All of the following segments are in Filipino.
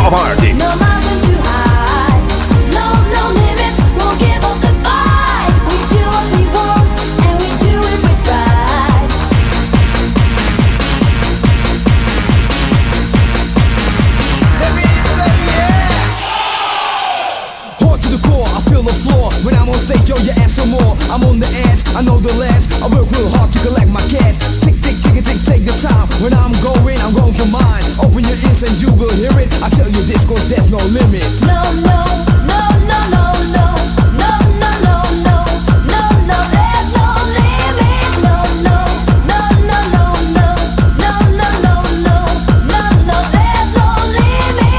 Party. No mountain too high, no limits, won't give up the fight. We do what we want, and we do it with pride. Hard to the core, I feel the floor. When I'm on stage, yo, you ask for more. I'm on the edge, I know the last. I work real hard to collect my cash. Tick, tick, tick, tick, take the time. When I'm going for mine. Open your ears and you will hear it. I tell you this, cause there's no limit. No, no, no, no, no, no, no, no, no, no, no, no, there's no limit. No, no, no, no, no, no, no, no, no, no, no, no, there's no limit.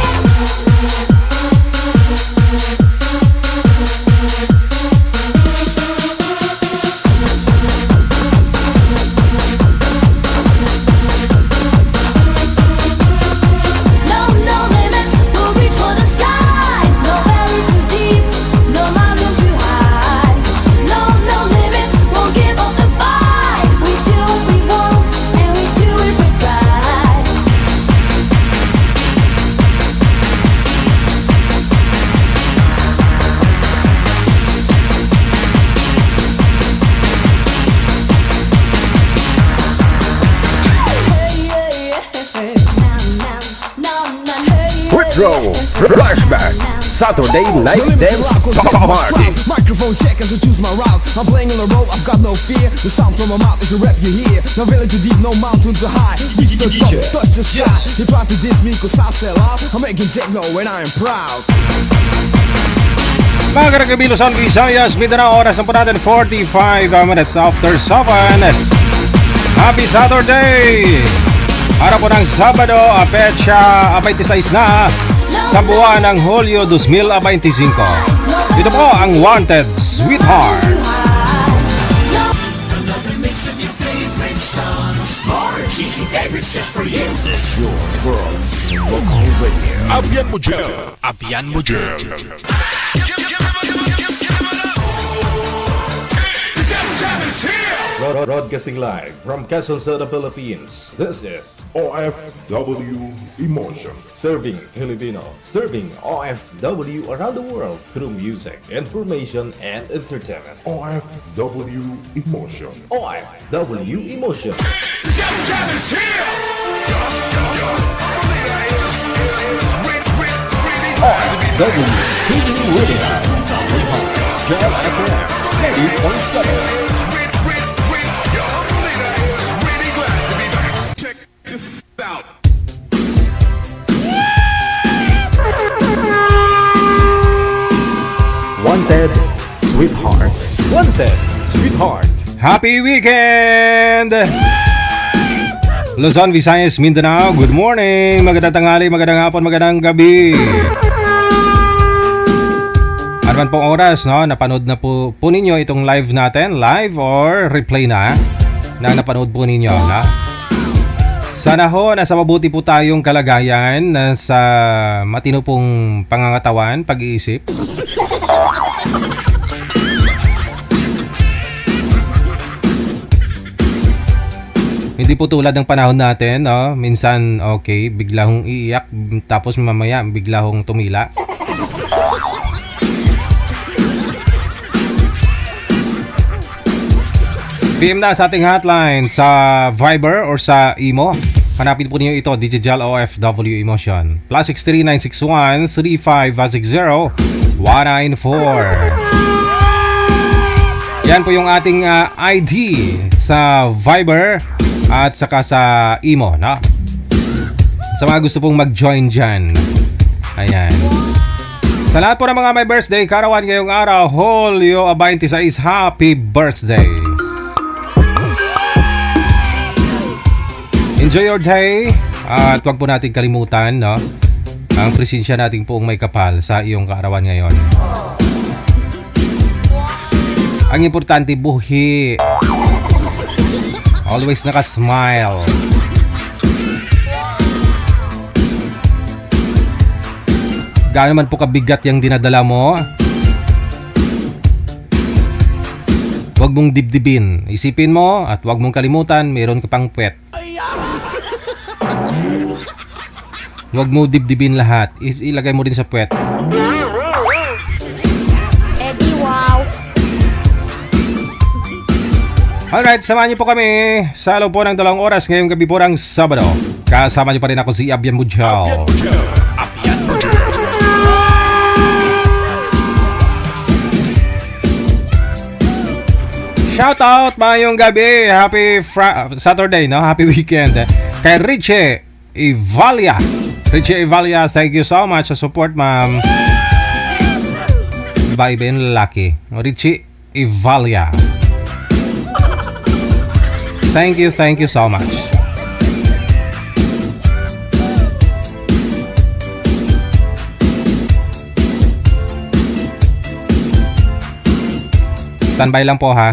No, no limits, we'll reach for the sky. No valley too deep, no mountain too high. No, no limits, won't give up the fight. We do what we want, and we do it with pride. Retro Flashback Saturday Night Dance Party. Microphone check as I choose my route. I'm playing on the road, I've got no fear. The sound from my mouth is a rap you hear. No valley too deep, no mountain too high. Reach the top, touch the sky. You try to diss me cause I sell out. I'm making techno and I am proud. Magandang gabi Luzon, Visayas, Mindanao, oras na po natin 45 minutes after 7. Happy Saturday! Araw po ng Sabado, petsa 26 na sa buwan ng Hulyo 2025. Ito po ang Wanted Sweetheart. Another mix of your favorite songs. More cheesy favorites just for you. This is your world local radio. Abian mo dyan. Abian mo dyan. Broadcasting live from Quezon City, Philippines. This is OFW Emotion. Serving Filipino, serving OFW around the world through music, information, and entertainment. OFW Emotion. OFW Emotion. OFW TV Radio. Jam FM 80.7. Wanted Sweetheart. Wanted Sweetheart. Happy weekend! Luzon, Visayas, Mindanao, good morning! Magandang tanghali, magandang hapon, magandang gabi! Ano man pong oras, no? Napanood na po ninyo itong live natin, live or replay na napanood po ninyo, na? Sana ho, nasa mabuti po tayong kalagayan, nasa matino pong pangangatawan, pag-iisip. Hindi po tulad ng panahon natin, no? Minsan, okay, bigla hong iiyak, tapos mamaya, bigla hong tumila. PM na sa ating hotline sa Viber or sa Imo. Hanapin po niyo ito, Digital OFW Emotion. +63 961 3560 194. Yan po yung ating ID sa Viber at saka sa Imo, no? Sa mga gusto pong mag-join dyan. Ayan. Sa lahat po ng mga may birthday, karawan ngayong araw, Hulyo 26, happy birthday! Enjoy your day at huwag po natin kalimutan, no? Ang presensya natin poong may kapal sa iyong kaarawan ngayon. Ang importante, buhi. Always naka-smile. Gaano man po kabigat yung dinadala mo, huwag mong dibdibin. Isipin mo at huwag mong kalimutan, mayroon ka pang puwet. Huwag mo dibdibin lahat. Ilagay mo din sa puwet. Eddie, wow. Alright, samahan niyo po kami sa loob po ng 2 oras ngayong gabi po ng Sabado. Kasama niyo pa rin ako si Abian Mujal. Abian Mujal. Shout out, mayong gabi. Happy Saturday, no? Happy weekend. Kay Richie Ivalia. Richie Ivalia, thank you so much sa support, ma'am. Iba-iba yung lalaki. Richie Ivalia. Thank you so much. Standby lang po, ha.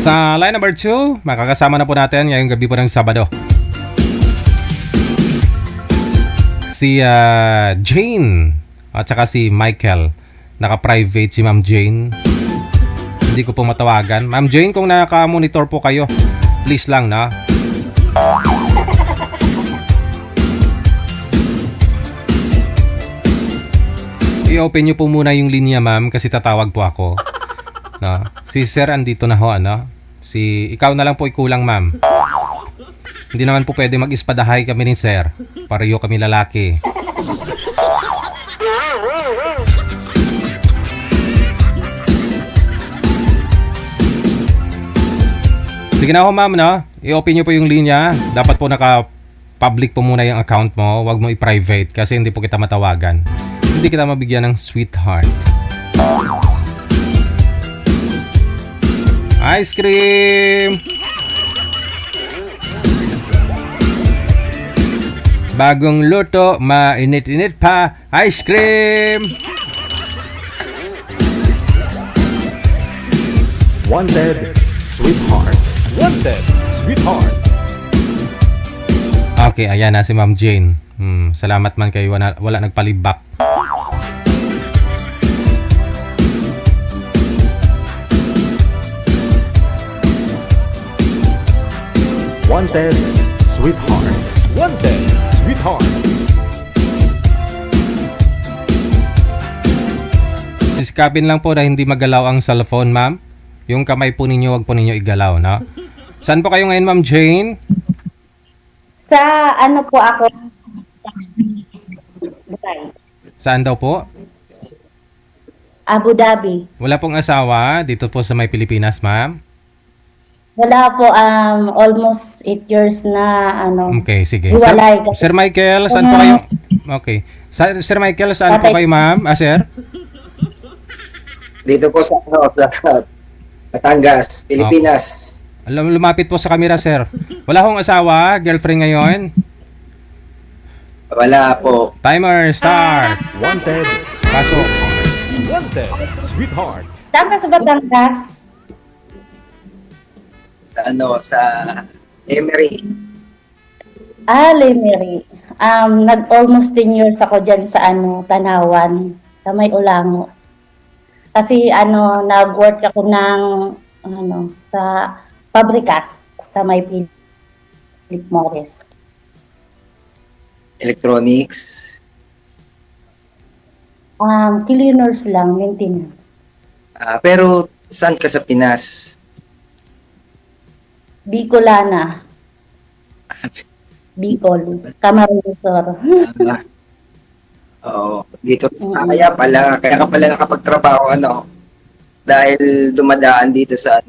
Sa line number 2, makakasama na po natin ngayong gabi po ng Sabado. Si Jane at saka si Michael. Naka-private si Ma'am Jane. Hindi ko po matawagan. Ma'am Jane, kung naka-monitor po kayo, please lang, na. I-open nyo po muna yung linya, ma'am, kasi tatawag po ako. No? Si Sir andito na ho, ano? Ikaw na lang po ikulang, ma'am. Hindi naman po pwede mag-ispadahay kami ni Sir. Pareho kami lalaki. Sige na ho, ma'am, no? I-open nyo po yung linya. Dapat po naka-public po muna yung account mo. Huwag mo i-private kasi hindi po kita matawagan. Hindi kita mabigyan ng sweetheart. Ice cream! Bagong luto, mainit-init pa. Ice cream! Wanted, sweetheart. Wanted, sweetheart. Okay, ayan na si Ma'am Jane. Salamat man kayo. Wala nagpalibak. Wanted, sweetheart. Wanted, sweetheart. Sisikapin lang po na hindi magalaw ang cellphone, ma'am. Yung kamay po ninyo, wag po ninyo igalaw, no? Saan po kayo ngayon, Ma'am Jane? Sa ano po ako? Saan daw po? Abu Dhabi. Wala pong asawa dito po sa may Pilipinas, ma'am? Wala po, almost 8 years na, Okay, sige. hiwalay. Sir Michael, saan po kayo? Okay. Sir Michael, saan po kayo, ma'am? Sir? Dito po sa Batangas, Pilipinas. Lumapit po sa camera, sir. Wala hong asawa, girlfriend ngayon? Wala po. Timer, start. Wanted, Pasok. wanted, sweetheart. Saan ka sa Batangas? Sa Emery. Lemery. Nag-almost 10 years ako dyan sa Tanawan, sa may Ulango. Kasi nag-work ako ng sa pabrika sa may Philip Morris. Electronics. Cleaners lang, maintenance. Pero saan ka sa Pinas? Bicolana. Bicol. Camarines. Oo. Dito. Kaya ka pala nakapagtrabaho, dahil dumadaan dito sa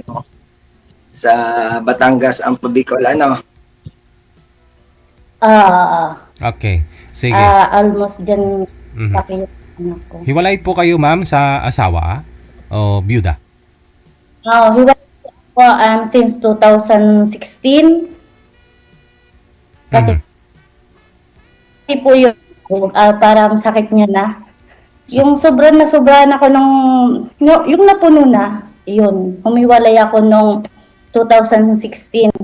sa Batangas ang Bicol, Okay. Sige. Almost dyan Mhm. pakiyos ko. Hiwalay po kayo, ma'am, sa asawa o byuda? Hiwalay po since 2016. Kasi po yun, parang sakit niya na. Yung sobrang ako yung napuno na, yun. Humiwalay ako nung 2016.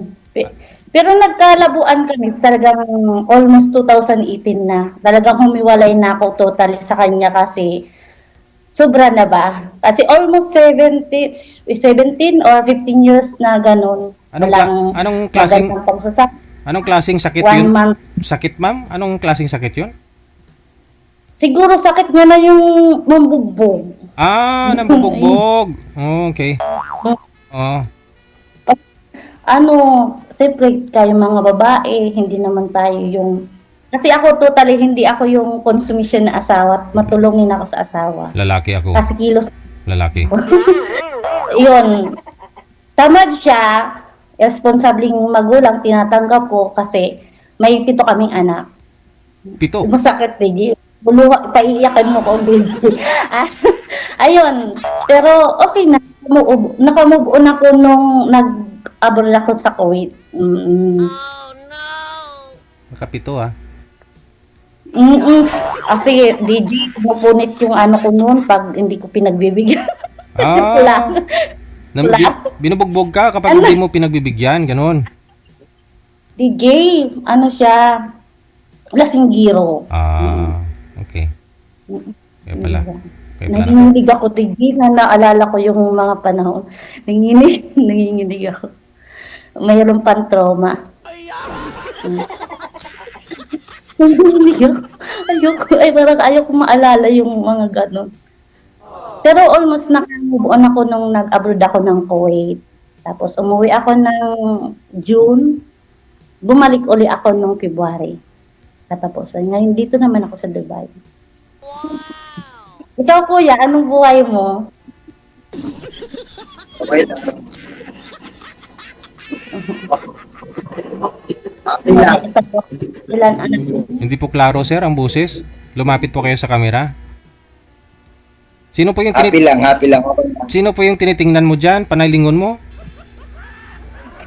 Pero nagkalabuan kami talagang almost 2018 na. Talagang humiwalay na ako totally sa kanya kasi sobra na ba? Kasi almost 17 or 15 years na ganun. Anong klaseng magandang pagsasama. anong klaseng sakit 1 yun? month. Sakit, ma'am? Anong klaseng sakit yun? Siguro sakit nga na yung mambugbog. Ah, nambubugbog. Oh, okay. Oh. Ano, siyempre kayo mga babae, hindi naman tayo yung... Kasi ako totally, hindi ako yung konsumisyon na asawa at matulungin ako sa asawa. Lalaki ako. Kasi kilos. Lalaki. Yun. Tamad siya, responsabling magulang, tinatanggap ko kasi may 7 kaming anak. 7. Masakit, Peggy. Buluha, paiiyakan mo ko, baby. Ayun. Pero okay na. Nakamove on ako nung nag-abroad ako sa Kuwait. Nakapito ah. Kasi DJ, pupunit yung ano ko noon pag hindi ko pinagbibigyan. Ah. Wala. Binubugbog ka kapag hindi mo pinagbibigyan, ganun. DJ, ano siya, lasinggiro. Ah, okay. Kaya pala. Kaya pala. Nanginginig ako, DJ, na naalala ko yung mga panahon. Nanginginig ako. Mayroon pang trauma. Nanginginig ako. Parang ayoko maalala yung mga ganon. Pero almost nakamove on ako nung nag-abroad ako ng Kuwait. Tapos umuwi ako ng June. Bumalik uli ako nung February. Tapos ngayon dito naman ako sa Dubai. Ikaw kuya, anong buhay mo? Okay lang. Okay lang. Ilan anak? Hindi po klaro, sir, ang boses. Lumapit po kayo sa camera. Sino po yung Happy lang. Okay lang. Sino po yung tinitingnan mo diyan? Panaylingon mo?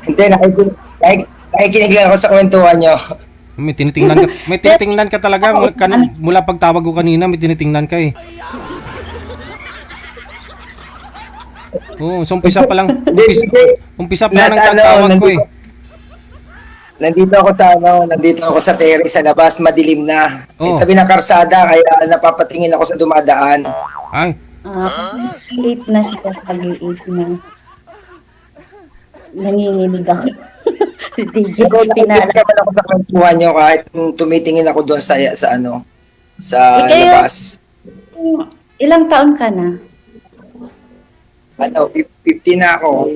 Hindi, nakikinig lang ako sa kwentuhan nyo. May tinitingnan ka talaga mula pagtawag ko kanina, may tinitingnan ka eh. Oh, so umpisa pa lang ang tatawag ko eh. Nandito ako sa terrace sa labas, madilim na. Oh. Tabi ng karsada, kaya napapatingin ako sa dumadaan. Ay, 8 na siya, pag-8 na. Nanginginig ako. Si DJ, pinala. Nakikinig naman ako sa kwentuhan nyo kahit tumitingin ako doon sa labas. Ilang taon ka na? 50 na ako.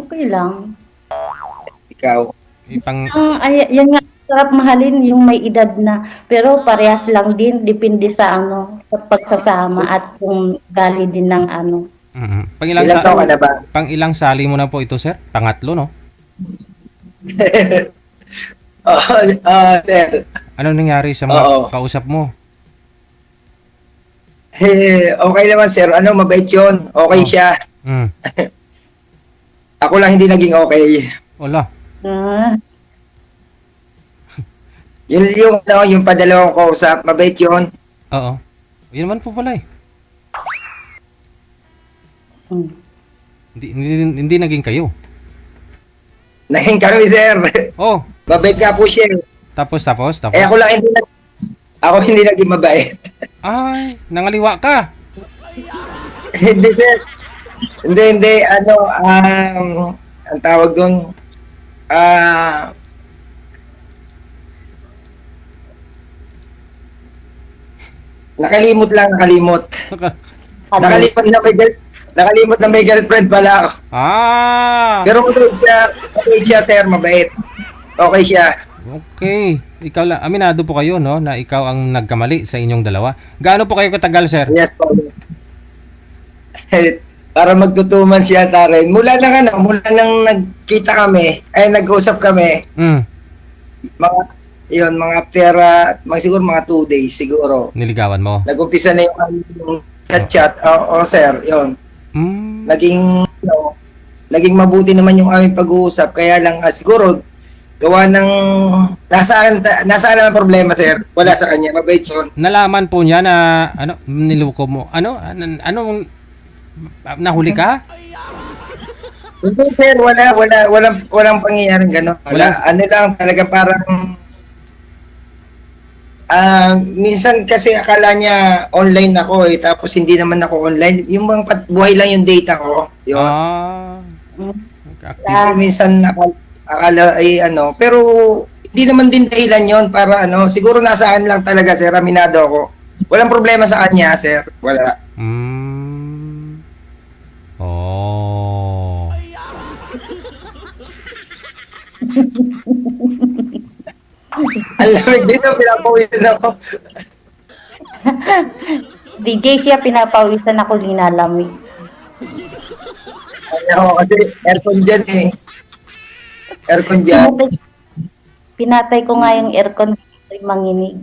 Okay lang. Ikaw? Yan nga, sarap mahalin yung may edad na. Pero parehas lang din, depende sa sa pagsasama at kung gali din ng ano. Ilang taon ka na ba? Pang ilang sali mo na po ito, sir? Pangatlo, no? Sir. Ano nangyari sa mga kausap mo? Okay naman, sir. Mabait yun. Okay siya. Ako lang hindi naging okay. Wala. Yung padalawang kausap, mabait yun. Oo. Yun naman po pala eh. Hindi naging kayo. Naging kami, sir. Oh. Mabait nga po siya. Tapos? Ako hindi naging mabait. Ay, nangaliwa ka. Hindi, sir. Hindi. Ang tawag doon, nakalimot. Nakalimot na may girlfriend pala ako. Pero mabait siya, sir, mabait. Okay siya. Okay. Ikaw lang, aminado po kayo, no, na ikaw ang nagkamali sa inyong dalawa. Gaano po kayo katagal, sir? Yes, po. Para magtutuman siya rin. Mula nang nagkita kami, nag-usap kami. Mga after, siguro mga 2 days siguro. Niligawan mo? Nag-umpisa na yung chat. Sir, yun. Naging mabuti naman yung aming pag-uusap. Kaya lang, siguro, gawa ng nasaan ang problema, sir? Wala sa kanya, mabait yun. Nalaman po niya na niloko mo. Anong nahuli ka? Hindi, sir, walang pangyayaring gano'n. Lang talaga, parang Minsan kasi akala niya online ako tapos hindi naman ako online. Yung mga buhay lang yung data ko. Yun. Active. Minsan akala ay pero hindi naman din dahilan yon para siguro nasa akin lang talaga, sir, aminado ako. Walang problema sa kanya, sir. Wala. Oh. Alam mo, dito pinapawisan ako. DJ siya, pinapawisan ako, linalamig. Kasi aircon dyan eh. Aircon dyan. Pinatay ko nga yung aircon, manginig.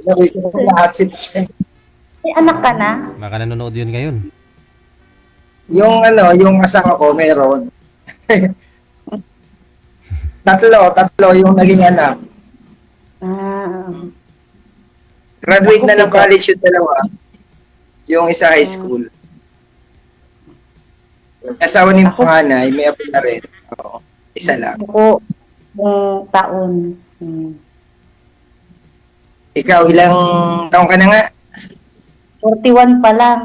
Pinawisan ko lahat si May anak ka na? Baka nanonood yun ngayon. Yung asawa ko meron. Tatlo yung naging anak. Graduate na ng college yung dalawa. Yung isa high school. Yung asawa ni panganay, may apo na rin. Oo, isa lang. Ako, yung taon. Ikaw, ilang taong ka na nga? 41 pa lang.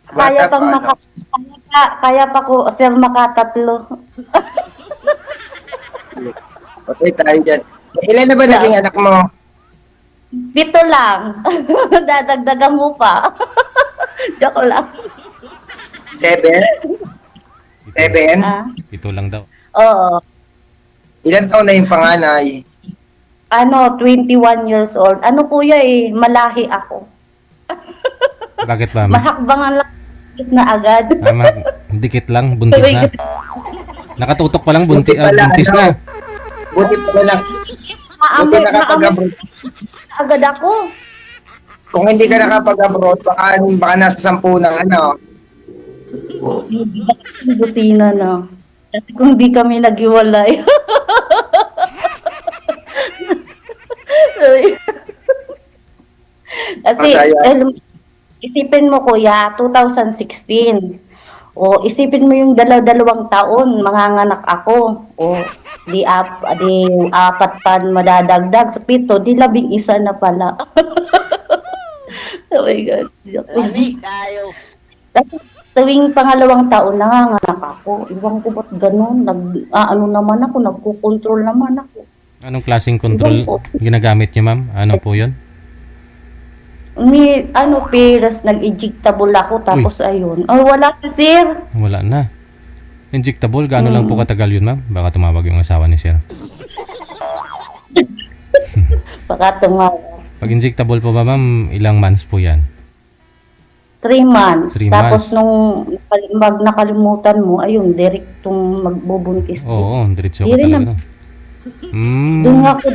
Bata Kaya pang pa, kaya pa ko, sir, makatatlo. Okay, tayo dyan. Ilan na ba naging anak mo? 7 lang. Dadagdagan mo pa. Joke lang. 7? 7? Ito lang daw. Oo. Ilan taon na yung panganay? 21 years old. Kuya malahi ako. Bakit ba? Mahakbangan lang na agad. Dikit lang, buntis na. Nakatutok pa lang, buntis na. Buti pa lang. Buti nakapag-abroad. Agad ako. Kung hindi ka nakapag-abroad, baka nasa 10 ng Butina na. Kasi kung di kami naghiwalay. Kasi, isipin mo kuya, 2016. O isipin mo yung 2 taon, manganganak ako. O di 4 pa madadagdag sa 7, di 11 na pala. Oh my God. Kasi tuwing 2 taon, nanganganak ako. Iwan ko ba't ganun? Naman ako, nagkukontrol naman ako. Anong klaseng control ginagamit niyo, ma'am? Ano po yun? May peras, nag-injectable ako, tapos ayun. Wala na, sir. Wala na. Injectable, gaano lang po katagal yun, ma'am? Baka tumawag yung asawa ni sir. Baka tumawag. Pag injectable po ba, ma'am, ilang months po yan? 3 months. 3 Tapos nung nakalimutan mo, ayun, direktong magbubuntis. Oo, diretso Di ka rin talaga. Doon ako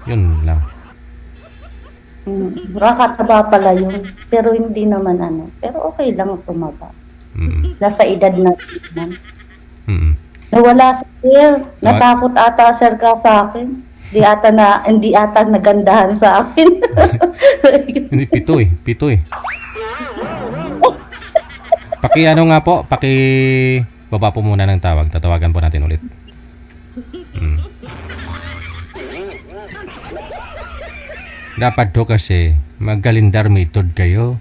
Yun lang. Nakakataba pala yun. Pero hindi naman Pero okay lang tumaba. Nasa edad na naman. Nawala sa sir. Natakot ata sir ka sa akin. Hindi ata nagandahan sa akin. Hindi, 7 eh. Nga po, baba po muna ng tawag. Tatawagan po natin ulit. Dapat to kasi mag-calendar method kayo.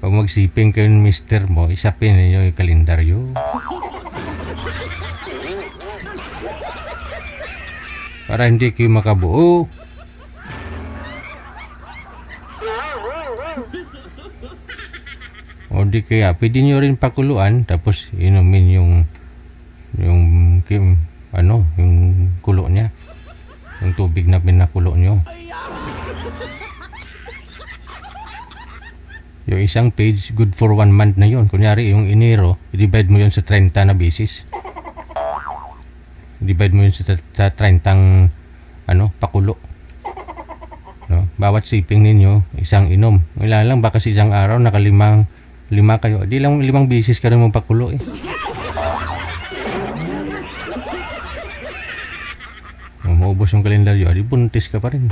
Pag magsiping kayo ng mister mo, isapin niyo yung kalendaryo. Para hindi kayo makabuo. O di kaya, pwede nyo rin pakuluan, tapos inumin yung kulo niya. Yung tubig na pinakulo nyo. Yung isang page, good for 1 month na yun. Kunyari, yung Enero, i-divide mo yun sa 30 na basis. I-divide mo yun sa 30 pakulo. No? Bawat siping ninyo, isang inom. Wala lang, baka sa isang araw, lima kayo. Di lang 5 basis ka rin mong pakulo eh. Maubos yung kalendaryo, di buntis ka pa rin.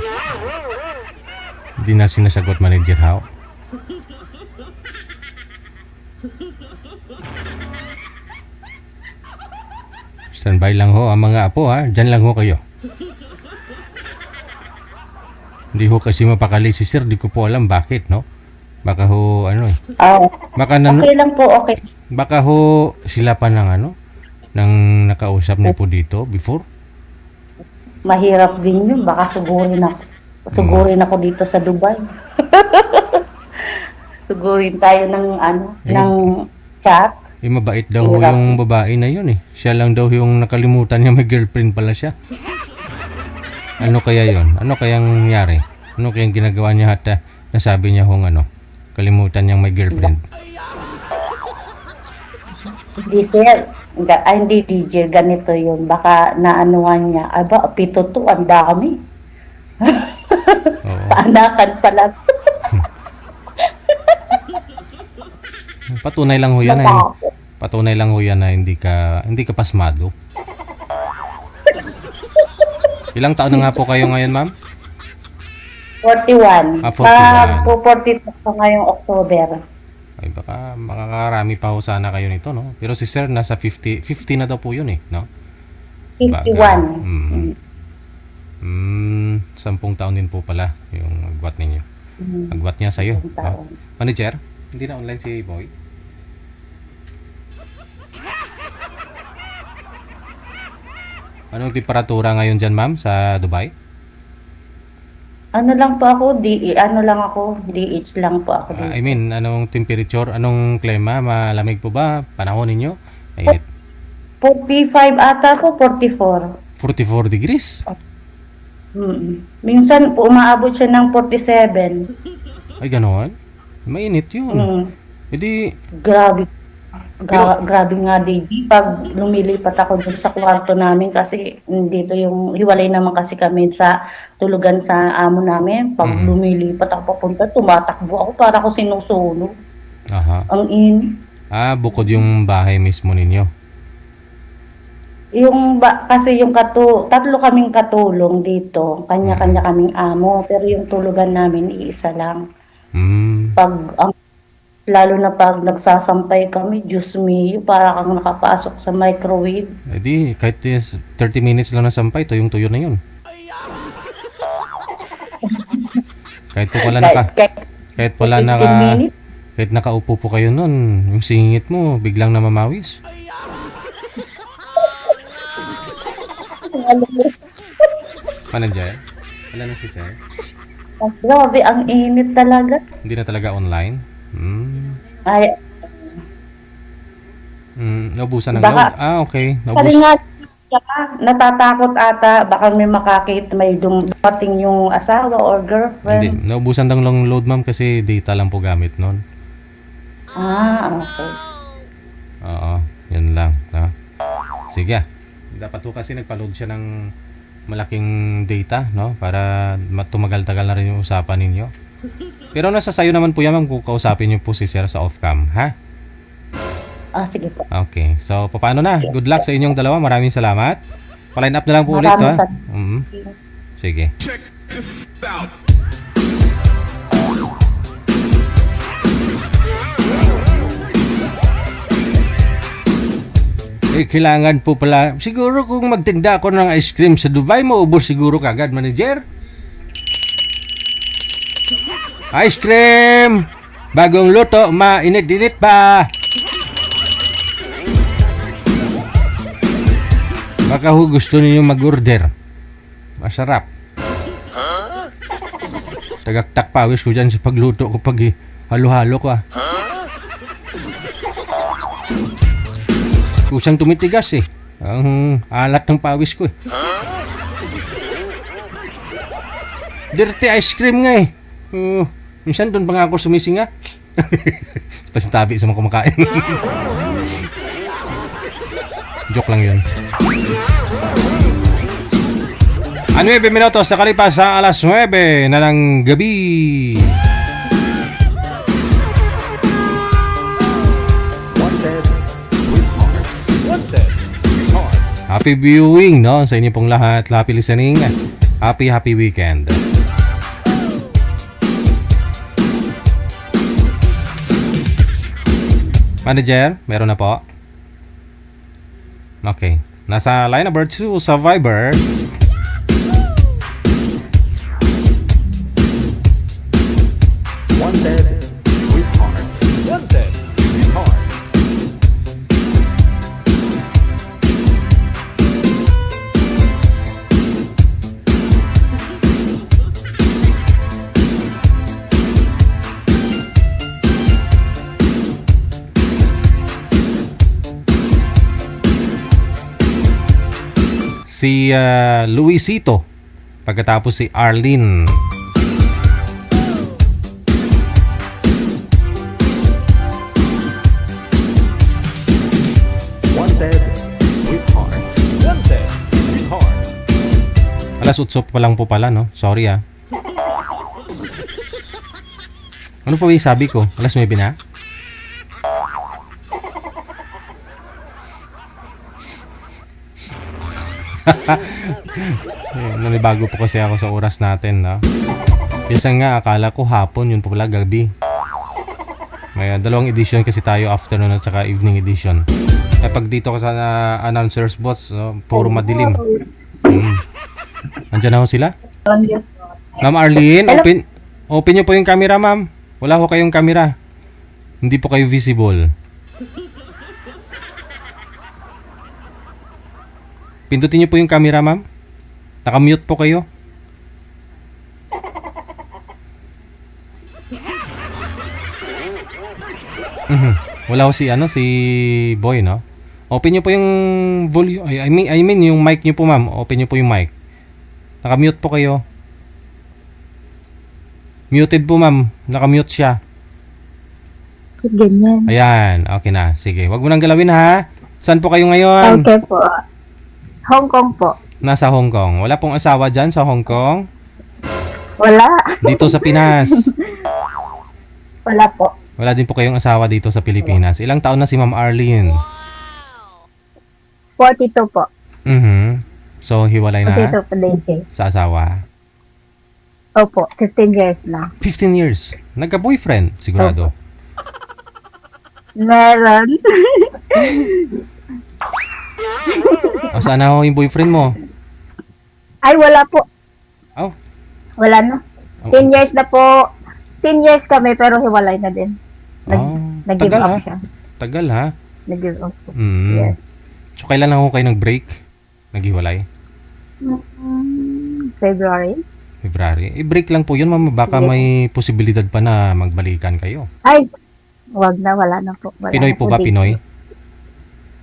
Hindi na sinasagot manager how. Standby lang ho ang mga apo ha. Diyan lang ho kayo. Hindi ho kasi mapakali si sir. Di ko po alam bakit, no? Baka ho, ano eh. Baka, Okay lang po, okay. baka ho sila pa ng ano? Nang nakausap niyo po dito before? Mahirap din yun. Baka sugurin ako. Sugurin ako dito sa Dubai. Sugurin tayo ng ano, ng chat. Mabait daw ho yung babae na yun eh. Siya lang daw yung nakalimutan niya may girlfriend pala siya. Ano kaya yun? Ano kayang nangyari? Ano kayang ginagawa niya at nasabi niya hong ano? Kalimutan niyang may girlfriend. Hindi sir. Hindi DJ. Ganito yun. Baka naanuhan niya. Aba, pito to. Ang dami. Oo. Paanakan pala. Patunay lang ho yan na patunay lang ho yan na hindi ka pasmado. Ilang taon na nga po kayo ngayon, ma'am? 41. 41. Po 42 pa ngayong October. Ay baka makakarami pa ho sana kayo nito, no? Pero si sir nasa 50 na daw po yun eh, no? 51. 10 taon din po pala yung agwat ninyo. Agwat niya sa'yo. No? Manager, hindi na online si Boy? Anong temperatura ngayon dyan, ma'am, sa Dubai? Ano lang po ako, DH lang po ako. I mean, anong temperature, anong klima? Malamig po ba? Panahon ninyo? Mainit. 45 ata po, 44. 44 degrees? Minsan po umaabot siya ng 47. Ay, gano'n? Mainit yun. Edi, Grabe. Grabe nga, Didi. Pag lumilipat ako dun sa kwarto namin kasi dito yung hiwalay naman kasi kami sa tulugan sa amo namin. Pag lumilipat ako papunta, tumatakbo ako para ako sinusunog. aha. Ang init. Bukod yung bahay mismo ninyo. Kasi yung tatlo kaming katulong dito. Kanya-kanya kaming amo. Pero yung tulugan namin, iisa lang. Lalo na pag nagsasampay kami, Diyos mio, para kang nakapasok sa microwave. Edi, kahit 30 minutes lang na sampay, tuyong-tuyo na yun. Kahit po pala kahit nakaupo po kayo nun, yung singit mo, biglang namamawis. Manager, wala na si sir? Grabe, ang init talaga. Hindi na talaga online? Ay, naubusan ng load? Okay. kasi nga, natatakot ata, baka may dumating yung asawa or girlfriend. Hindi, naubusan lang load, ma'am, kasi data lang po gamit nun. Okay. Oo, yun lang. No? Sige. Dapat po kasi nagpa-load siya ng malaking data, no? Para tumagal-tagal na rin yung usapan ninyo. Pero nasa sayo naman po yan, ma'am, kung kausapin niyo po si sir sa off-cam, ha? Sige po. Okay. So, paano na? Good luck sa inyong dalawa. Maraming salamat. Pa-line up na lang po ulit, ha? Sige. Kailangan po pala. Siguro kung magtinda ako ng ice cream sa Dubai, maubos siguro kagad, manager. Ice cream! Bagong luto, mainit-init pa! Baka ho gusto niyo mag-order. Masarap. Tagaktak pawis ko dyan sa pagluto ko pag halo-halo ko Kusang tumitigas eh. Ang alat ng pawis ko eh. Dirty ice cream nga eh. Minsan doon pa nga ako sumisinga. Pasitabi sa mga kumakain. Joke lang yun. 9 minutos na kalipas sa alas 9 na ng gabi. Happy viewing, no? Sa inyo pong lahat. Happy listening. Happy weekend. Manager, meron na po? Okay. Nasa line number 2 sa Viber. Wanted, Sweetheart. Wanted, Sweetheart. Si Luisito. Pagkatapos si Arlene. Wanted, Sweetheart. Wanted, Sweetheart. Alas 8 pa lang po pala, no? Sorry ah. Ano pa ba yung sabi ko? Alas 9 na? Nanibago po kasi ako sa oras natin, no? Minsan nga, akala ko hapon, yun po pala gabi. May dalawang edition kasi tayo, afternoon at saka evening edition. Pag dito ka sa announcers box, no, puro madilim. Andiyan na ho sila? Ma'am Arlene, open nyo po yung camera, ma'am. Wala ho kayong camera. Hindi po kayo visible. Pindutin nyo po yung camera, ma'am. Naka-mute po kayo. Wala ho si Boy, no? Open nyo po yung volume. I mean yung mic nyo po, ma'am. Open nyo po yung mic. Naka-mute po kayo. Muted po, ma'am. Naka-mute siya. Ganyan. Ayan, okay na. Sige, wag mo nang galawin, ha? Saan po kayo ngayon? Okay po. Hong Kong po. Nasa Hong Kong. Wala pong asawa dyan sa Hong Kong? Wala. Dito sa Pinas? Wala po. Wala din po kayong asawa dito sa Pilipinas. Ilang taon na si Ma'am Arlene? 42 po. So, hiwalay na 42 po din. sa asawa? Opo, 15 years na. 15 years. Nagka-boyfriend, sigurado. Meron. Saan na ho yung boyfriend mo? Ay, wala po. Oh. Wala na. 10 years na po. 10 years kami pero hiwalay na din. Nag-give tagal, up ha? siya. Tagal, ha? Nag-give up po. Yes. So, kailan na ho kayo nag-break? Naghiwalay? February. I-break lang po yun, ma'am. Baka may posibilidad pa na magbalikan kayo. Ay, wag na. Wala na po. Wala Pinoy na po ba? dito. Pinoy?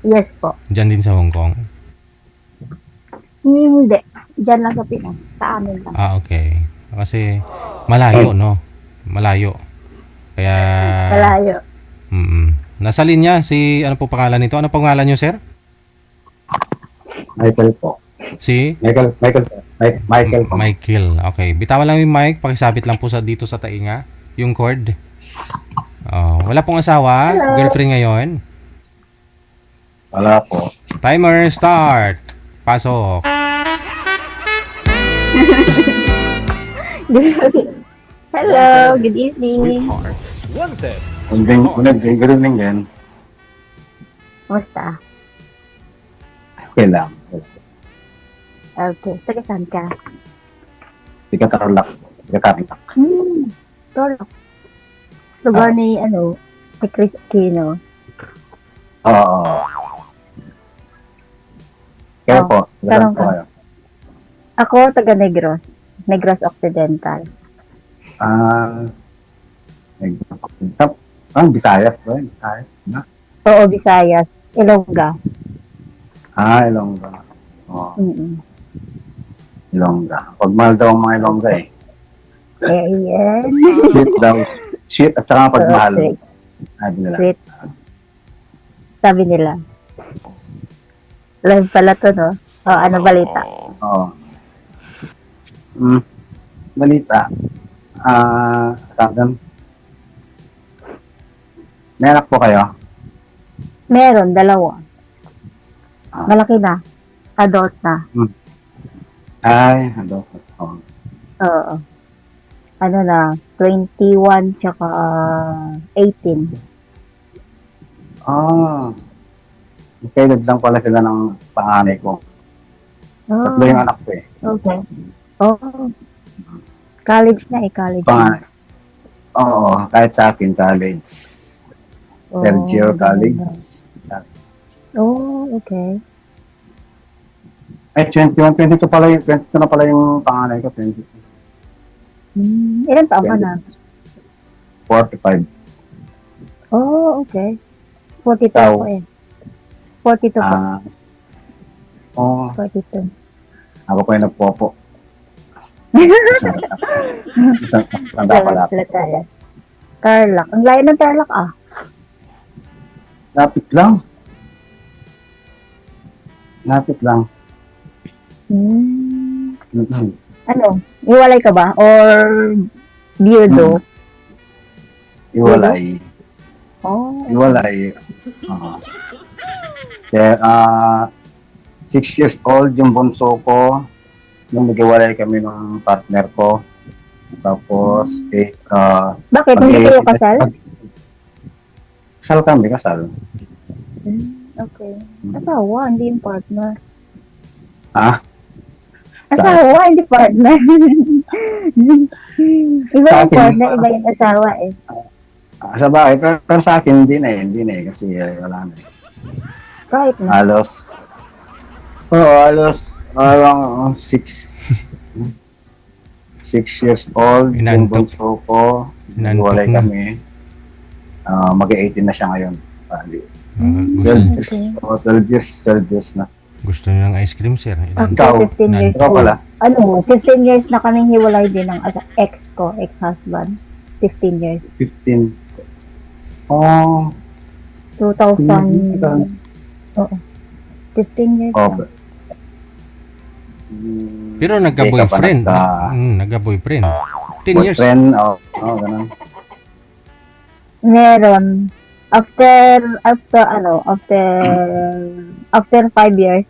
Yes po. Diyan din sa Hong Kong? Hindi. Diyan lang sa Pinas. Sa amin lang. Okay. Kasi malayo, no? Malayo. Kaya... Malayo. Nasa linya si... Ano po pangalan nito? Ano pangalan nyo, sir? Michael po. Si? Michael po. Michael. Okay. Bitawan lang yung mic. Pakisabit lang po dito sa tainga. Yung cord. Wala pong asawa? Hello. Girlfriend ngayon? Wala po. Timer start. Pasok. Hello, good evening. Sweetheart. Wanted, Good evening din. Kumusta? Okay lang. Okay, taga saan ka? Sikat Tarlac. Tolok. Lugar ni, si Chris Aquino. Oo. Kaya po. Tanong po ka. kayo. Ako, taga Negros. Negros Occidental. Visayas po. Visayas. Na? Oo, Visayas. Ilongga. Ilongga. Oo. Mm-mm. Ilongga. Pag mahal daw ang mga Ilongga eh. Yes. Sweet daw. Sweet at saka pag mahal. Sweet. Sabi nila. Sweet. Sabi nila. Live pala to, no? Ano balita? Oo. Balita. Sabi may anak po kayo? Meron, 2. Malaki na. Adult na. Ay, ano? Oo. Ano na, 21 tsaka 18. Magkaedad lang pala sila ng panganay ko. Tatlo yung anak ko eh. Okay. Oh. College na eh, college. Panganay. Oo, kahit sa akin, college. Third year college. Oh, okay. Ay, 21, 22 pala yung, 22 na pala yung panganay ko, 22. Ilan taon ka na? 45. Oh, okay. 42 Ikaw? ako eh. 42 po. Oo, 42. ako pa yung nagpopo. Isang tanda pala ako. Tarlac. Ang layo ng Tarlac ah. Lapit lang. Lapit lang. Mhm. Ano? Iwalay ka ba? Or Beardo? Iwalay. Oh. Iwalay. Oo. Kaya, 6 years old yung bunso ko. Nung nag-iwalay kami ng partner ko. Tapos, Bakit? Hindi kayo kasal? Kasal kami, kasal. Okay. Asawa, hindi yung partner. Ha? Asawa, hindi partner. Iba Sa yung akin, partner, iba yung asawa eh. Sa bagay, pero sa akin, hindi na eh. Kasi wala na eh. Kahit na. Halos. Halos. Parang 6 years old. Yung Inantok. bunso ko. Inantok Walay na. kami. Mag-18 na siya ngayon. Gusto, 12 years na. gusto niya ng ice cream, sir. Ikaw, 15 years ikaw pala. Ano, 15 years na kaming hiwalay din ng ex ko, ex-husband. 15 years. 15. Oh. 2000. Oo. 15 years Okay. na. Pero nagka-boyfriend. Nagka-boyfriend. 10 years. Boyfriend, ganun. Meron. After 5 years,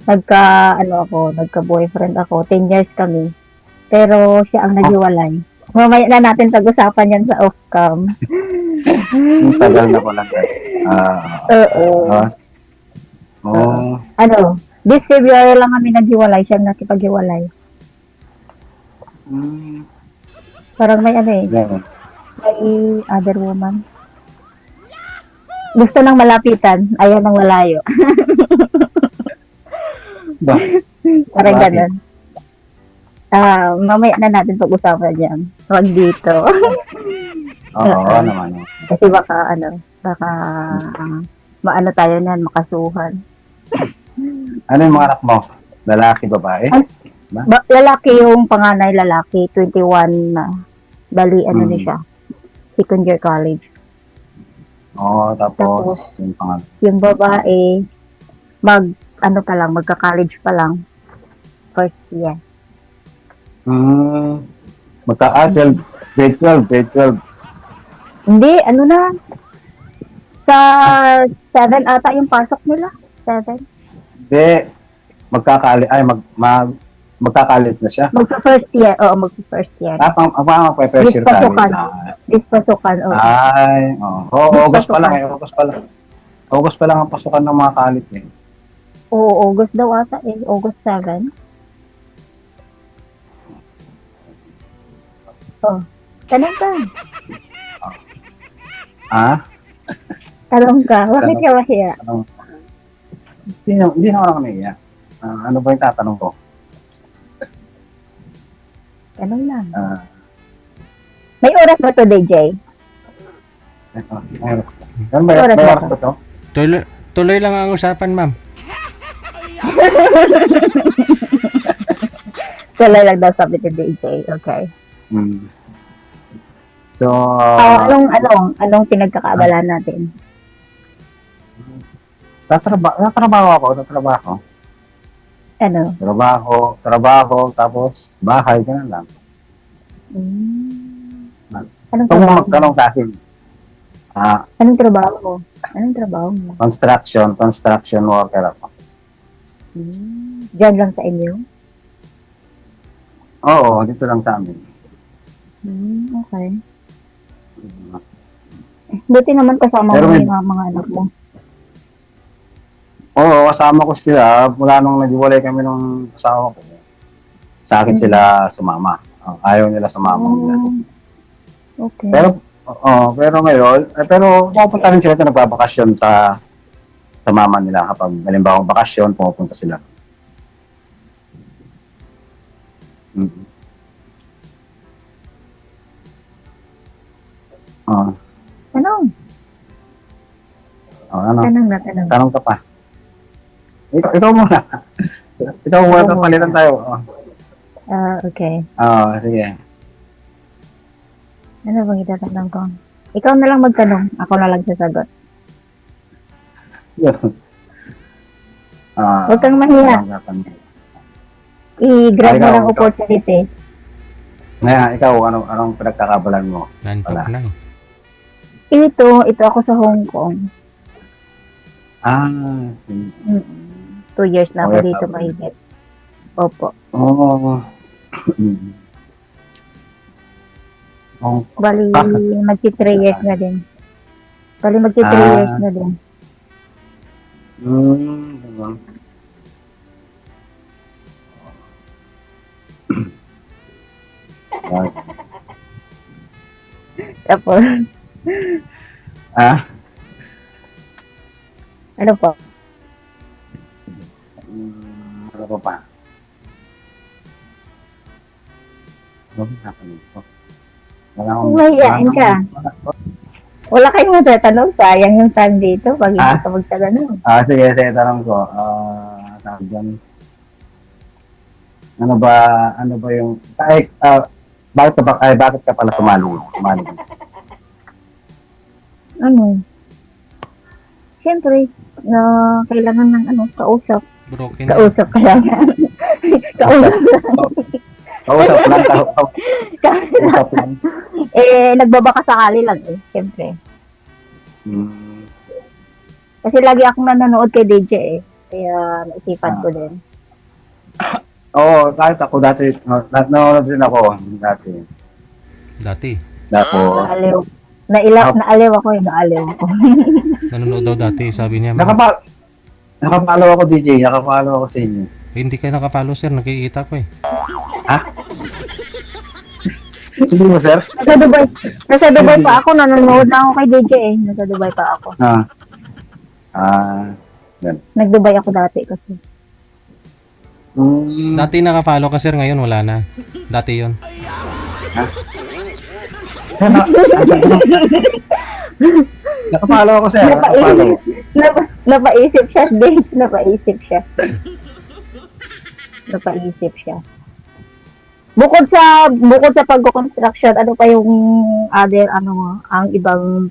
nagka-boyfriend ako. 10 years kami. Pero siya ang naghiwalay. Mamaya na natin pag-usapan yan sa off-cam. Tagal na pala. Oo. This February lang kami naghiwalay. Siya ang nakipaghiwalay. Parang may may other woman. Gusto nang malapitan, ayaw nang malayo. Parang ganun. Mamaya na natin pag-usapan yan. Huwag dito. Oo, naman. Kasi baka maano tayo niyan, makasuhan. Ano yung mga anak mo? Lalaki, babae? Lalaki yung panganay, lalaki, 21 na. Bali, na siya. Second year college. Oo, tapos yung pangalan. Yung babae, magka-college pa lang. First year. Grade 12. Hindi, sa 7 ata yung pasok nila. 7. Hindi, magkakalit na siya. Magpa-first year. Oo, magpa-first year. Magpa-first year college. Pasukan. Oo. Ay, August pa lang. August pa lang ang pasukan ng mga college eh. Oo, August daw ata eh. August 7. Oh, tanong ka. Tanong ka. Bakit ka mahiya? Hindi naman ako naiya. Ano ba yung tatanong ko? Tanong lang. May oras ba to, DJ? Ano ba yung oras ba to? Tuloy lang ang usapan, ma'am. Tuloy lang daw sabi ni DJ. Okay. So, anong pinagkakaabala natin? Tatrabaho ako. Ano? Trabaho, tapos bahay, ganun lang. Anong Kung trabaho? magtanong sa akin, Anong trabaho mo? construction worker ako. Diyan lang sa inyo? Oo, dito lang sa amin. Okay. Buti naman kasama Pero mo may- yung mga anak mo. Oo, kasama ko sila. Mula nung naghiwalay kami nung asawa ko, sa akin sila sumama. Ayaw nila sumama. Okay. Pero ngayon, pero pupunta rin sila sa nagbabakasyon sa mama nila. Kapag halimbawa bakasyon, pumupunta sila. Mm. Tanong. Ano? Tanong na tanong. Tanong ka pa. Ikaw muna. Ikaw muna, palitan tayo. Okay. Sige. Ano bang itatanong ko? Ikaw na lang magtanong. Ako na lang sasagot. Huwag kang mahiya. I-grab mo lang opportunity. Ngayon, ikaw, anong pinagkakabalan mo? Nantok na. Ito ako sa Hong Kong. 2 years na ako dito mahigit. Opo. Bali, magti-3 years na din. Bali, magti-3 years na din. Tapos, ano po? Ano pa? Mahihain ka. Wala kayong matatanong. Sayang yung time dito pag hindi ka magtatanong. Sige, tanong ko. Sabi dyan. Ano ba yung... bakit ka pala tumalo? Ano? Siyempre, kailangan ng kausap. Broken. Kausap kailangan. Kausap lang. Nagbabaka sakali lang siyempre. Kasi lagi akong nanonood kay DJ kaya naisipan ko din. Oo, kahit ako dati, nanonood din ako dati. Naaliw. Naaliw ako naaliw ako. Nanonood daw dati, sabi niya. Nakapalo ako DJ, nakapalo ako sa inyo. Hindi kayo nakapalo, sir. Nakikita ko Hindi mo, sir? Nasa Dubai pa ako. Nanonood na ako kay DJ Nasa Dubai pa ako. Yan. Nag-Dubai ako dati kasi. Dati nakapalo ka, sir. Ngayon wala na. Dati yon. Nakapalo ako, sir. Napaisip siya, Dave. Napaisip siya. Bukod sa pagko-construction, ano pa yung other, ang ibang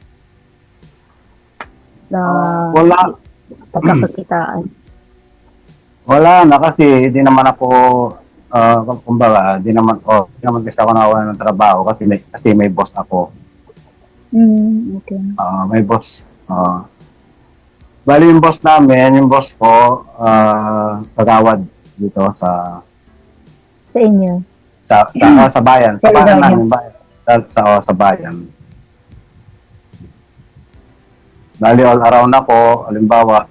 wala. pagkakakitaan? Wala na kasi hindi naman ako kumbaga, di naman kasi ako nawalan ng trabaho kasi may boss ako. Okay. May boss. Bali yung boss namin, yung boss ko, kagawad dito sa inyo. Sa bayan. Sa bayan namin. Sa bayan. Bali all around ako, halimbawa,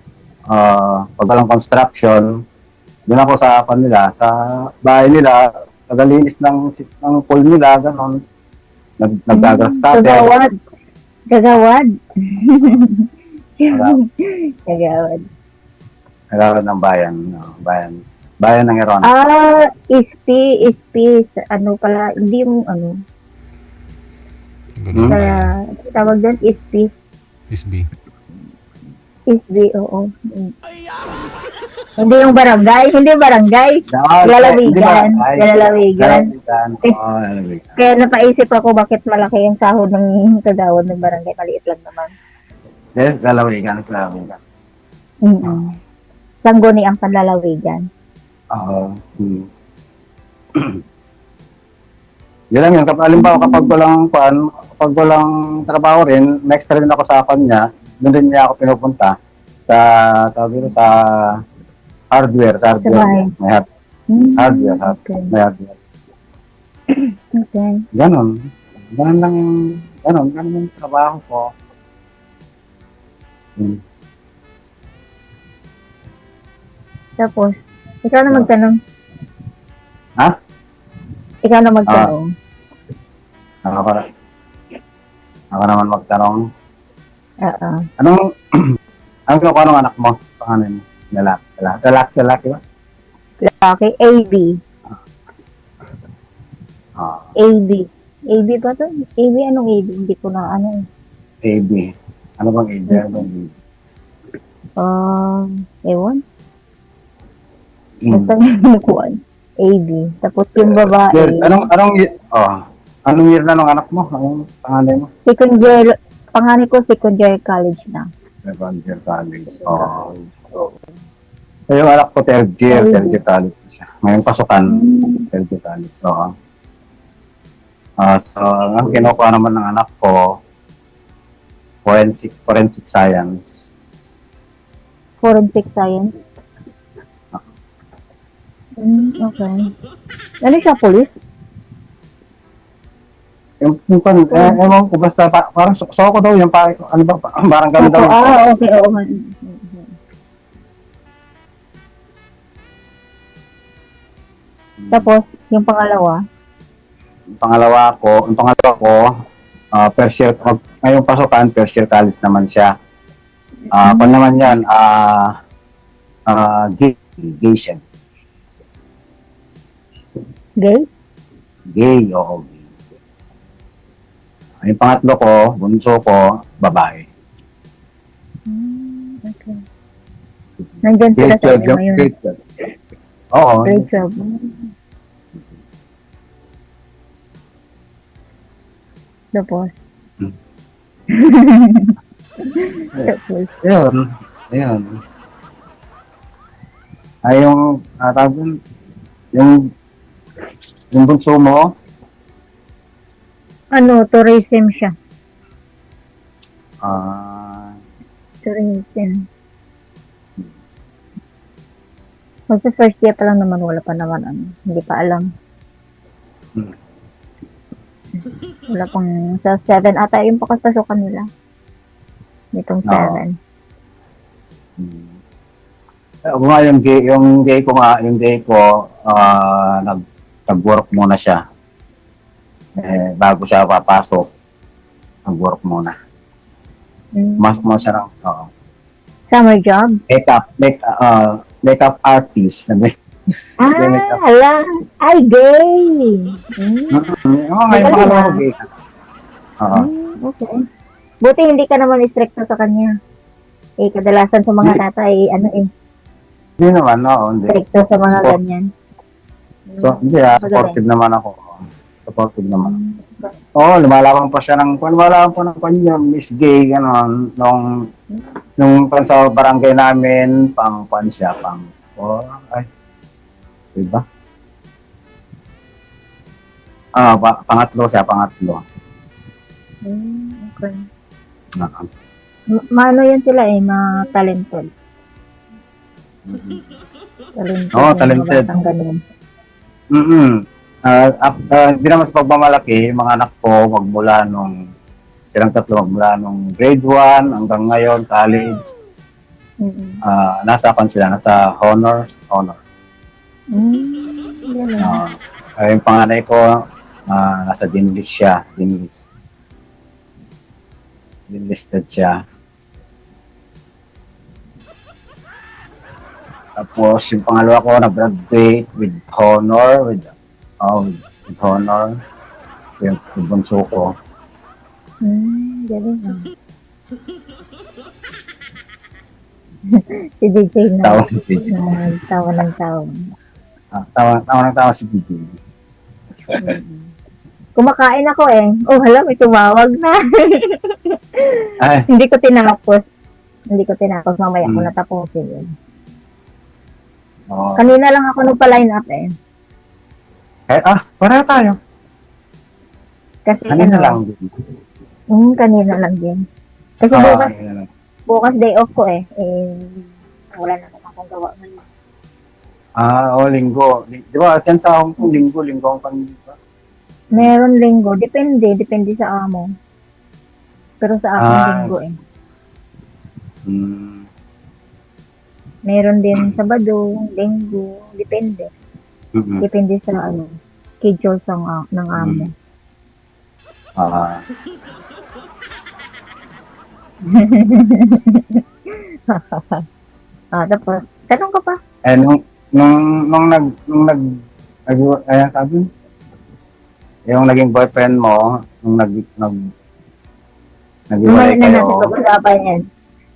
pag walang construction, doon ako sa kanila, sa bahay nila, tagalinis ng pool nila, gano'n. Nagdagas Gagawad. Gagawad ng bayan. Bayan ng Iron. ISP. Ano pala, hindi yung tawag doon, ISP. ISB, oo. Hindi yung barangay. Lalawigan. Kaya napaisip ako bakit malaki yung sahod ng kagawad ng barangay. Maliit lang naman. Yes, lalawigan. Sangguni ang panlalawigan. Yun lang yun. Halimbawa, kapag walang trabaho rin, next rin ako sa kanya, doon din niya ako pinupunta sa hardware. May hardware. May hardware. Okay. Ganon lang yung trabaho ko. Tapos, ikaw na magtanong. Ha? Ikaw na magtanong. Ako, ako naman magtanong. Oo. Anong anong anak mo? Pangalan mo? Lalaki ba? Lalaki, AB. Ah, AB. AB ba to? AB, anong AB? Hindi ko na ano eh. AB. Ano bang AB? Ewan. Mm. Basta yung kuwan. AB. Tapos yung babae. Anong year na nung anak mo? Anong pangalan mo? Second year, panganay ko second year college na. Second year college. Oh. So, yung anak ko third year college siya. Ngayon pasukan, third year college. So, ang kinukuha naman ng anak ko, forensic science. Forensic science? Okay. Ano siya, police? Ewan ko basta, parang so ko daw yung ano ba, parang gano'n daw. Okay, oo. Tapos, yung pangalawa? Yung pangalawa ko, first year, ngayong pasukan, first year college naman siya. Kung naman yan, gay siya. Gay? Gay, oo. Yung pangatlo ko, bunso ko, babae. Okay. Nandyan sila sa inyo ngayon. Grade 12. Oo. Grade 12. Tapos. Tapos. Ayun. Ay, yung bunso mo, Ano, tourism siya. Tourism. Magsa first year pa lang naman, wala pa naman hindi pa alam. Wala pang sa 7 ata yung pakapasukan nila. Nitong 7. Yung gay ko, nag-work muna siya. Bago siya papasok, nag-work muna. Mas mo siya ng, Summer job? Makeup artist. Hala! Ay, gay! Ngayon pangalawa ko gay. Okay. Buti hindi ka naman stricto sa kanya. Kadalasan sa mga tatay, Hindi naman, hindi. Stricto sa mga ganyan. So, hindi supportive naman ako. Supportive naman. Lumalaban pa siya ng kanya, Miss Gay, gano'n. Nung sa barangay namin, diba? Pangatlo siya. Okay. Maano yan sila ma-talented. Talented. Hindi naman sa pagmamalaki, yung mga anak ko magmula nung grade 1 hanggang ngayon, college. Nasa honor. Yung panganay ko, nasa dinlist siya. Dinlisted siya. Tapos yung pangalawa ko, na-graduate with honor, with honor. Yung bunso ko. Galing si DJ na. Tawa ng tawa. Tawa si DJ. Kumakain ako hala, may tumawag na. Hindi ko tinapos. Mamaya ko natapusin yun. Kanina lang ako nagpa-line up Para tayo. Kasi kanina lang din. Kanina lang din. Kasi bukas day off ko wala na akong gawa ngayon. Linggo. Di ba, sa Hong Kong, linggo ang panlilipa? Meron linggo. Depende sa amo. Pero sa akin linggo Meron din Sabado, Linggo, depende. Mm-mm. Depende sa schedule ng amo. Ah, Tapos, tanong ka pa. eh, ayan sabi, yung naging boyfriend mo, nag-iwalay Mamaya na natin kayo. pag-usapan yan.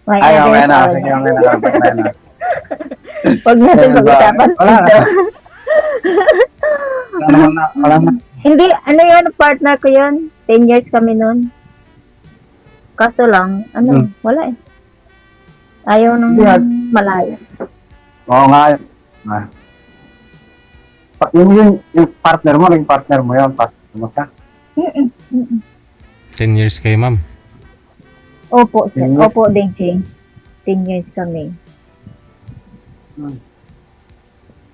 Ay, okay na. Sige, okay na. Huwag natin Ayun ba? pag-usapan Wala na. dito. Wala na. Hindi, yun, partner ko yun. 10 years kami nun. Kaso lang, wala eh. Ayaw nung Yeah. malayo. Oo nga. Ah. Yung partner mo, naging partner mo yun, partner mo siya. 10 years kayo, ma'am. Opo, sir. 10 years? Opo, DJ. 10 years kami.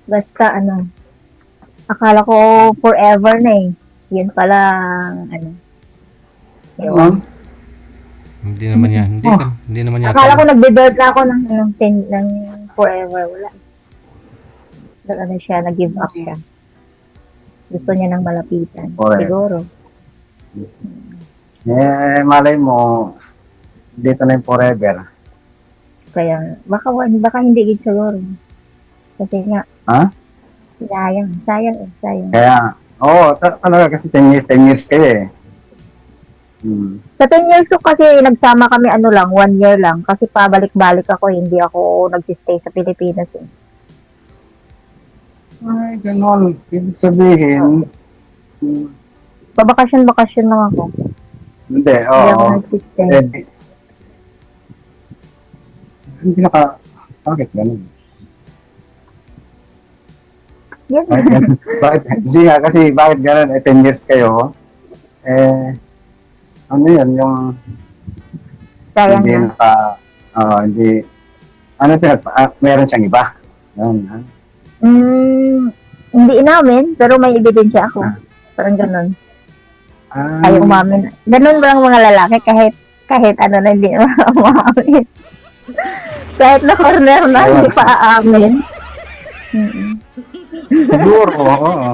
Basta akala ko forever na eh. Yun pala, Ano? Hindi naman yan. Hindi naman yan. akala ko nagbe-bird na ako ng forever. Wala. Siya, nag-give up siya. Gusto niya nang malapitan. Forever. Siguro. Eh, malay mo, dito na yung forever. Kaya, baka hindi gid siguro. Kasi nga, Ha? sayang. Kaya, talaga kasi 10 years kayo eh. Sa 10 years ko kasi nagsama kami 1 year lang. Kasi pabalik-balik ako, hindi ako nagsistay sa Pilipinas eh. Ay, ganon. Ibig sabihin, Pabakasyon lang ako. hindi, Hindi ako oo. nagsistay. Hindi bakit ganon? Yan. Bakit ganon? Hindi nga, kasi bakit ganon? 10 years kayo, ano yun, yung Sayang hindi na. hindi, meron siyang iba. Yun, ha? Hindi namin, pero may ebidensya ako. Parang ganun. Ayaw umamin. Ganun ba ang mga lalaki kahit na hindi umamin. Kahit na corner na, hindi pa aamin. Siguro, oo.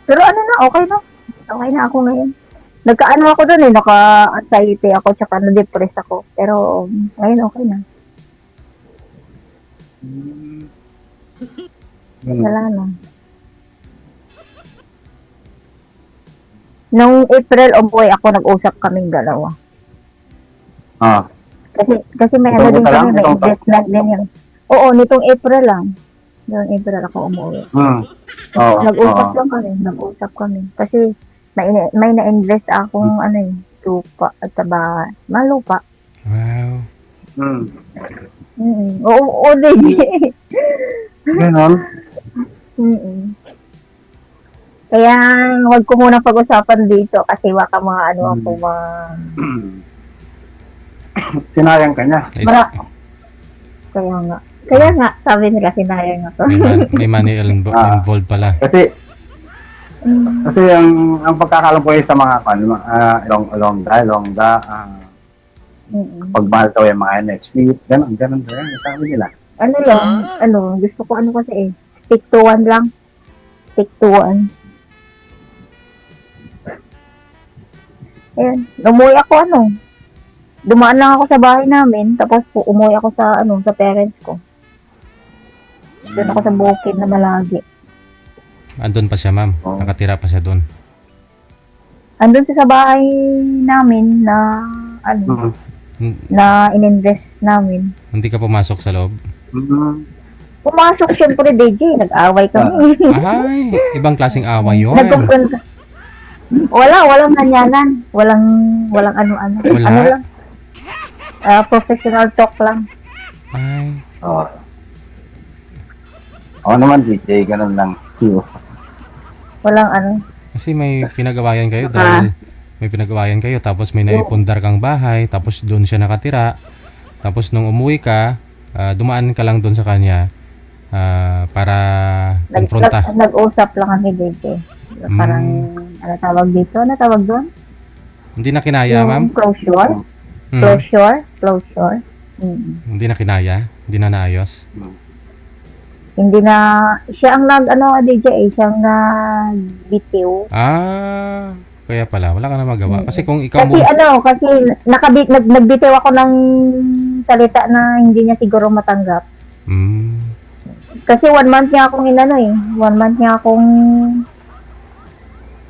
Pero okay na. Okay na ako ngayon. Nagkaano ako dun eh, naka-anxiety ako, tsaka na-depress ako. Pero ngayon okay na. Wala na. Nung April, umuwi ako, nag-usap kaming dalawa. Kasi may Itong din isa lang? kami, may Itong investment din yun. Oo, nitong April lang. Noong April ako umuwi. Oo. Nag-usap kami. Kasi may na-invest akong lupa at malupa. Wow. Oo, din. Ganon. Kaya huwag ko muna pag-usapan dito kasi baka mga ako Sinayang ka niya. Kaya nga, sabi nila sinayang ako. May money involved pala. Kasi ang pagkakalam ko sa mga longga, pagmahal daw yung mga next week, ganon, sabi nila. Gusto ko kasi stick to one lang. Stick to one. Ayan, umuwi ako dumaan lang ako sa bahay namin, tapos umuwi ako sa parents ko. Doon ako sa bukid na malagi. Andun pa siya, ma'am. Nakatira pa siya doon. Andun siya sa bahay namin na na ininvest namin. Hindi ka pumasok sa loob? Pumasok siyempre, DJ. Nag-away kami. Ay, ibang klaseng away yun. Walang ganyanan. Walang ano-ano. Wala? Ano lang. Professional talk lang. Ay. Oo naman, DJ, ganun lang. Walang Kasi may pinagawayan kayo dahil tapos may naipundar kang bahay, tapos doon siya nakatira. Tapos nung umuwi ka, dumaan ka lang doon sa kanya para konfronta. Nag-usap lang kami, DJ. Parang, tawag dito? Ano tawag doon? Hindi na kinaya, ma'am? Closure? Closure? Hindi na kinaya? Hindi na naayos? Hindi na, siya ang DJ, siya ang nagbitiw. Ah, kaya pala. Wala ka na magawa. Kasi kung ikaw Kasi kasi nagbitiw ako ng salita na hindi niya siguro matanggap. Kasi 1 month niya akong 1 month niya akong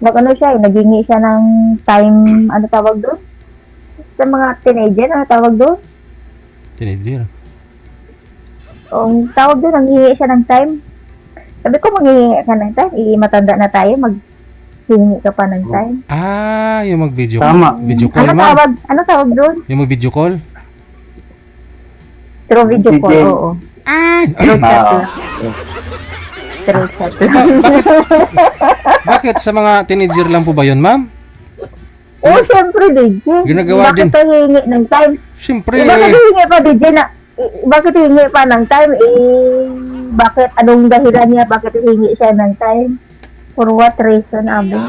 naghingi siya ng time, ano tawag doon? Sa mga teenager, ano tawag doon? Teenager? Ang tawag doon, nanghihingi siya ng time. Sabi ko, maghihingi ka ng time, matanda na tayo, maghihingi ka pa ng time. Ah, yung mag-video Tama. Video call, ma'am. Ano tawag doon? Yung mag-video call? Through video call, oo. Ah! Through chat lang. Through chat lang. Bakit? Sa mga teenager lang po ba yun, ma'am? Oo, syempre, DJ. Ginagawa din. Bakit hihingi ng time? Siyempre. Bakit hihingi pa, DJ, bakit hihingi pa ng time? Bakit? Anong dahilan niya? Bakit hihingi siya ng time? For what reason, Abi?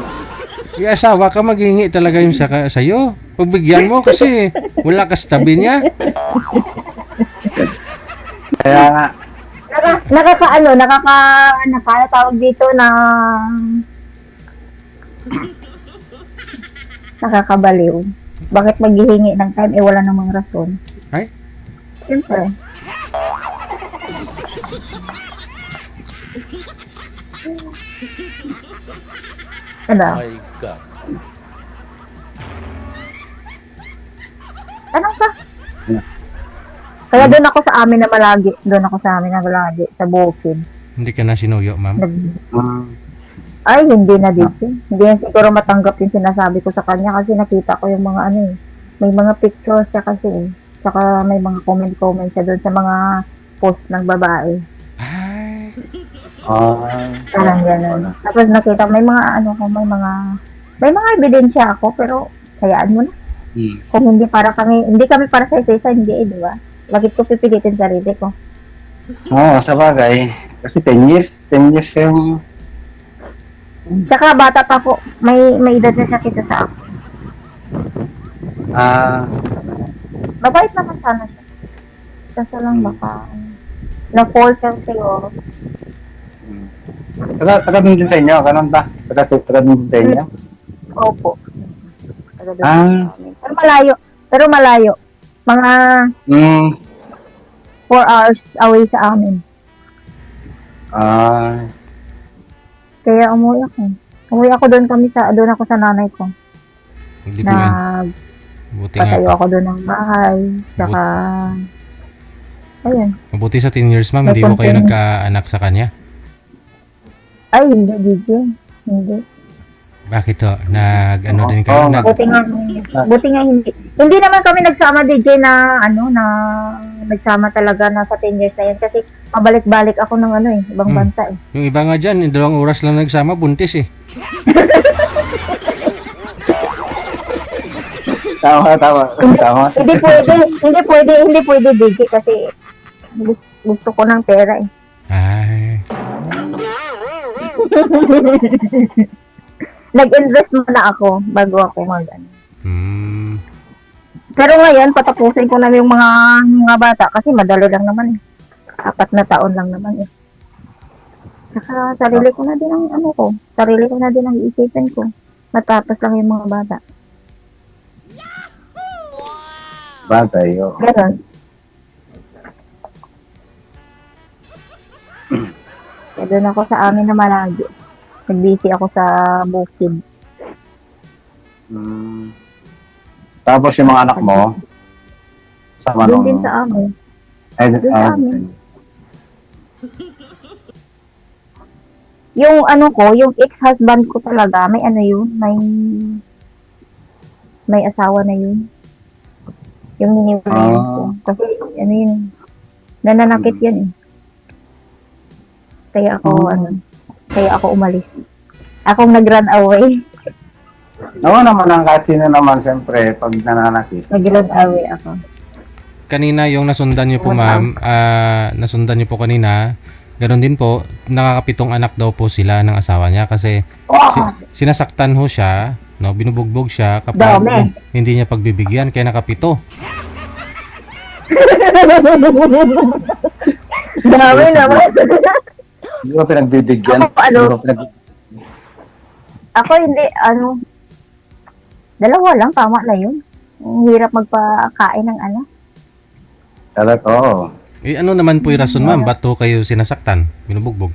Yung asawa ka, maghingi talaga yung sa'yo. Pagbigyan mo kasi wala ka sa tabi niya. Kaya nga, Nakakatawag dito na nakakabaliw. Bakit maghihingi ng time wala namang rason? Ay? Siyempre. Ano? My God. Ano ka? Kaya doon ako sa amin na malagi. Sa bukid. Hindi ka na sinuyo, ma'am? Ay, hindi na dito. Hindi na siguro matanggap yung sinasabi ko sa kanya kasi nakita ko yung mga may mga pictures siya kasi Saka may mga comment siya doon sa mga post ng babae. Ay. Parang gano'n. Tapos nakita may mga may mga ebidensya ako pero hayaan mo na. Kung hindi kami para sa isa, hindi di ba? Bakit ko pipilitin sarili ko? Oo, sa bagay. Kasi 10 years yung... Saka bata pa po, may edad na siya kita sa ako. Mabait naman sana siya. Kasi lang baka, na-fall siya siguro. Taga din sa inyo, ganun ba? Taga din sa inyo? Opo. Pero malayo. Mga 4 hours away sa amin. Kaya umuwi ako. Doon ako sa nanay ko. Hindi po yan. Buti nga Patayo po. ako doon ng bahay. Saka, ayun. Mabuti sa 10 years, ma'am. Hindi mo kayo nagkaanak sa kanya? Ay, hindi, DJ. Hindi. Bakit to? Nag-ano din kayo? Buti nga hindi. Hindi naman kami nagsama, DJ, na nagsama talaga na sa 10 years na yun. Kasi pabalik-balik ako ng ibang bansa eh. Yung iba nga dyan, 2 oras lang nagsama, buntis eh. Tama. Hindi pwede, DJ, kasi gusto ko ng pera eh. Ay. Nag-invest muna ako bago ako Pero ngayon, patapusin ko na yung mga bata kasi madali lang naman eh. 4 na taon lang naman eh. Saka sarili ko na din ang iisipin ko. Matapos lang yung mga bata. Bagay, oo. Ganon. Kaya doon ako sa amin na malagi. Nag-busy ako sa bukid. Tapos yung mga anak mo, sama Doon din sa amin. Doon sa amin. Yung yung ex-husband ko talaga, may asawa na yun. Yung niniwala ko. Kasi nananakit yan eh. Kaya ako umalis. Akong nag-run away. Oo naman ang kahit sino naman, siyempre, pag nananakit. Nag-run away ako. Kanina yung nasundan niyo po, ma'am, nasundan niyo po kanina, ganoon din po, nakakapitong anak daw po sila ng asawa niya kasi sinasaktan ho siya, binubugbog siya kapag hindi niya pagbibigyan, kaya nakapito. Dami naman. Hindi ko pinagbibigyan. Ako, ano? Hindi ko Ako hindi, dalawa lang, tama na yun. Ang hirap magpakain ng anak. Talaga, oo. Eh, ano naman po yung rason, ma'am? Ba't to kayo sinasaktan? Binubugbog?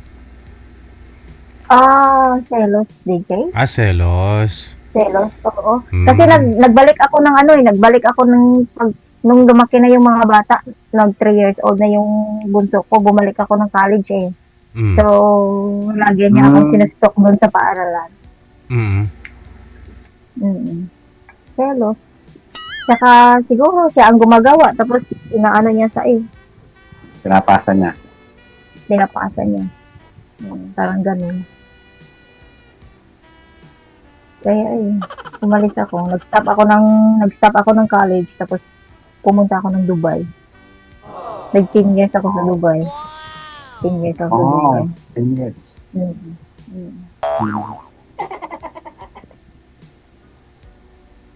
Selos, DJ. Selos. Selos, oo. Hmm. Kasi nagbalik ako ng nagbalik ako nung lumaki na yung mga bata, 3 years old na yung bunso ko, bumalik ako ng college eh. Mm. So, lagi niya akong sinustok doon sa paaralan. Selos. Tsaka siguro siya ang gumagawa, tapos inaano niya sa Pinapasa niya. pinapasa niya. Parang ganun. Kaya umalis ako. Nag-stop ako ng college, tapos pumunta ako ng Dubai. Nag-10 years ako sa Dubai. 10 years ako sa Dubai. 10 years.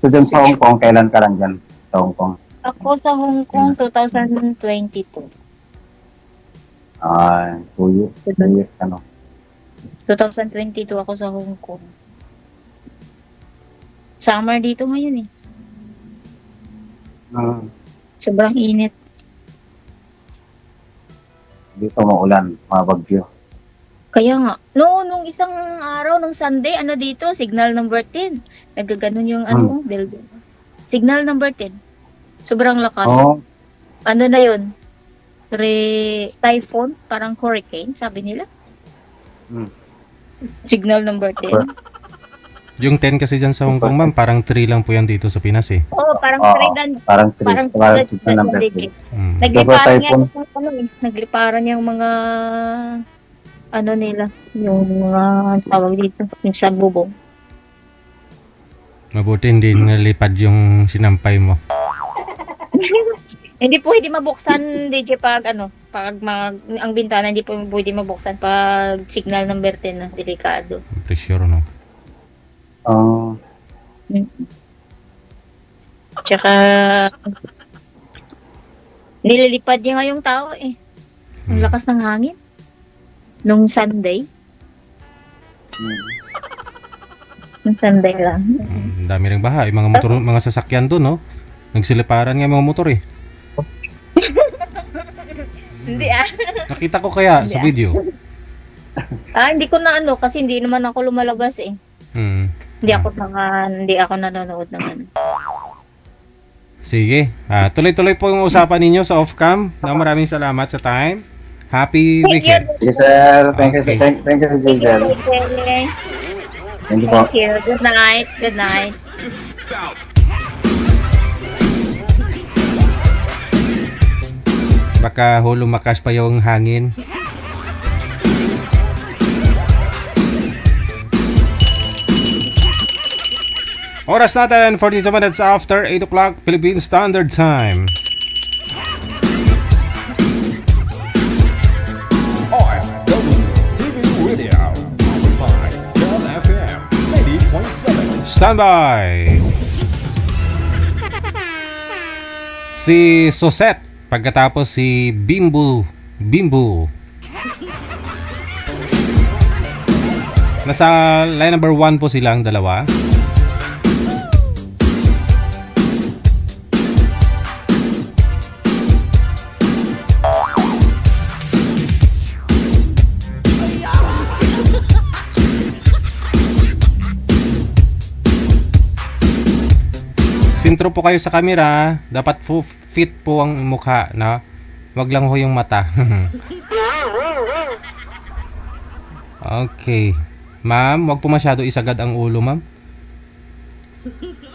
So, dun sa Hong Kong, kailan ka lang dyan? Sa Hong Kong? Ako sa Hong Kong 2022. 2 years. 2 years, 2022 ako sa Hong Kong. Summer dito ngayon Sobrang init. Dito maulan, mga bagyo. Kaya nga, nung isang araw, nung Sunday, dito, signal number 10. Nagaganon yung building. Signal number 10. Sobrang lakas. Ano na yun? Typhoon, parang hurricane, sabi nila. Signal number 10. Yung 10 kasi dyan sa Hong Kong, ma'am, parang 3 lang po yan dito sa Pinas eh. Oo, parang 3 dan. Parang 3. Parang signal number 3. Nagliparan yung mga nila, yung tawag dito, yung sa bubong. Mabuti hindi nalipad yung sinampay mo. Hindi pwede mabuksan, DJ, pag ang bintana hindi po pwede mabuksan pag signal number 10 na delikado. Pressure, no? Tsaka nililipad niya nga yung tao eh. Ang lakas ng hangin. Nung Sunday. Nung Sunday lang. Ang dami ring baha. Yung mga motor, mga sasakyan doon, no? Nagsiliparan nga mga motor eh. Hindi Nakita ko kaya sa video. Hindi ko na kasi hindi naman ako lumalabas eh. Hindi ako nanonood ng Sige. Tuloy-tuloy po yung usapan ninyo sa off-cam. Maraming salamat sa time. Happy weekend. Yes, sir. Thank you, sir. Thank you, sir. Thank you po. Thank you. Good night. Good night. Baka lumakas pa yung hangin. Oras natin, 42 minutes after 8 o'clock Philippine Standard Time. OFW TV Radio, powered by John FM 80.7. Standby! Si Soset, pagkatapos si Bimbo. Nasa line number 1 po silang dalawa. Sintro po kayo sa camera, dapat fit po ang mukha, na wag lang ho yung mata. Okay. Ma'am, wag po masyado isagad ang ulo, ma'am.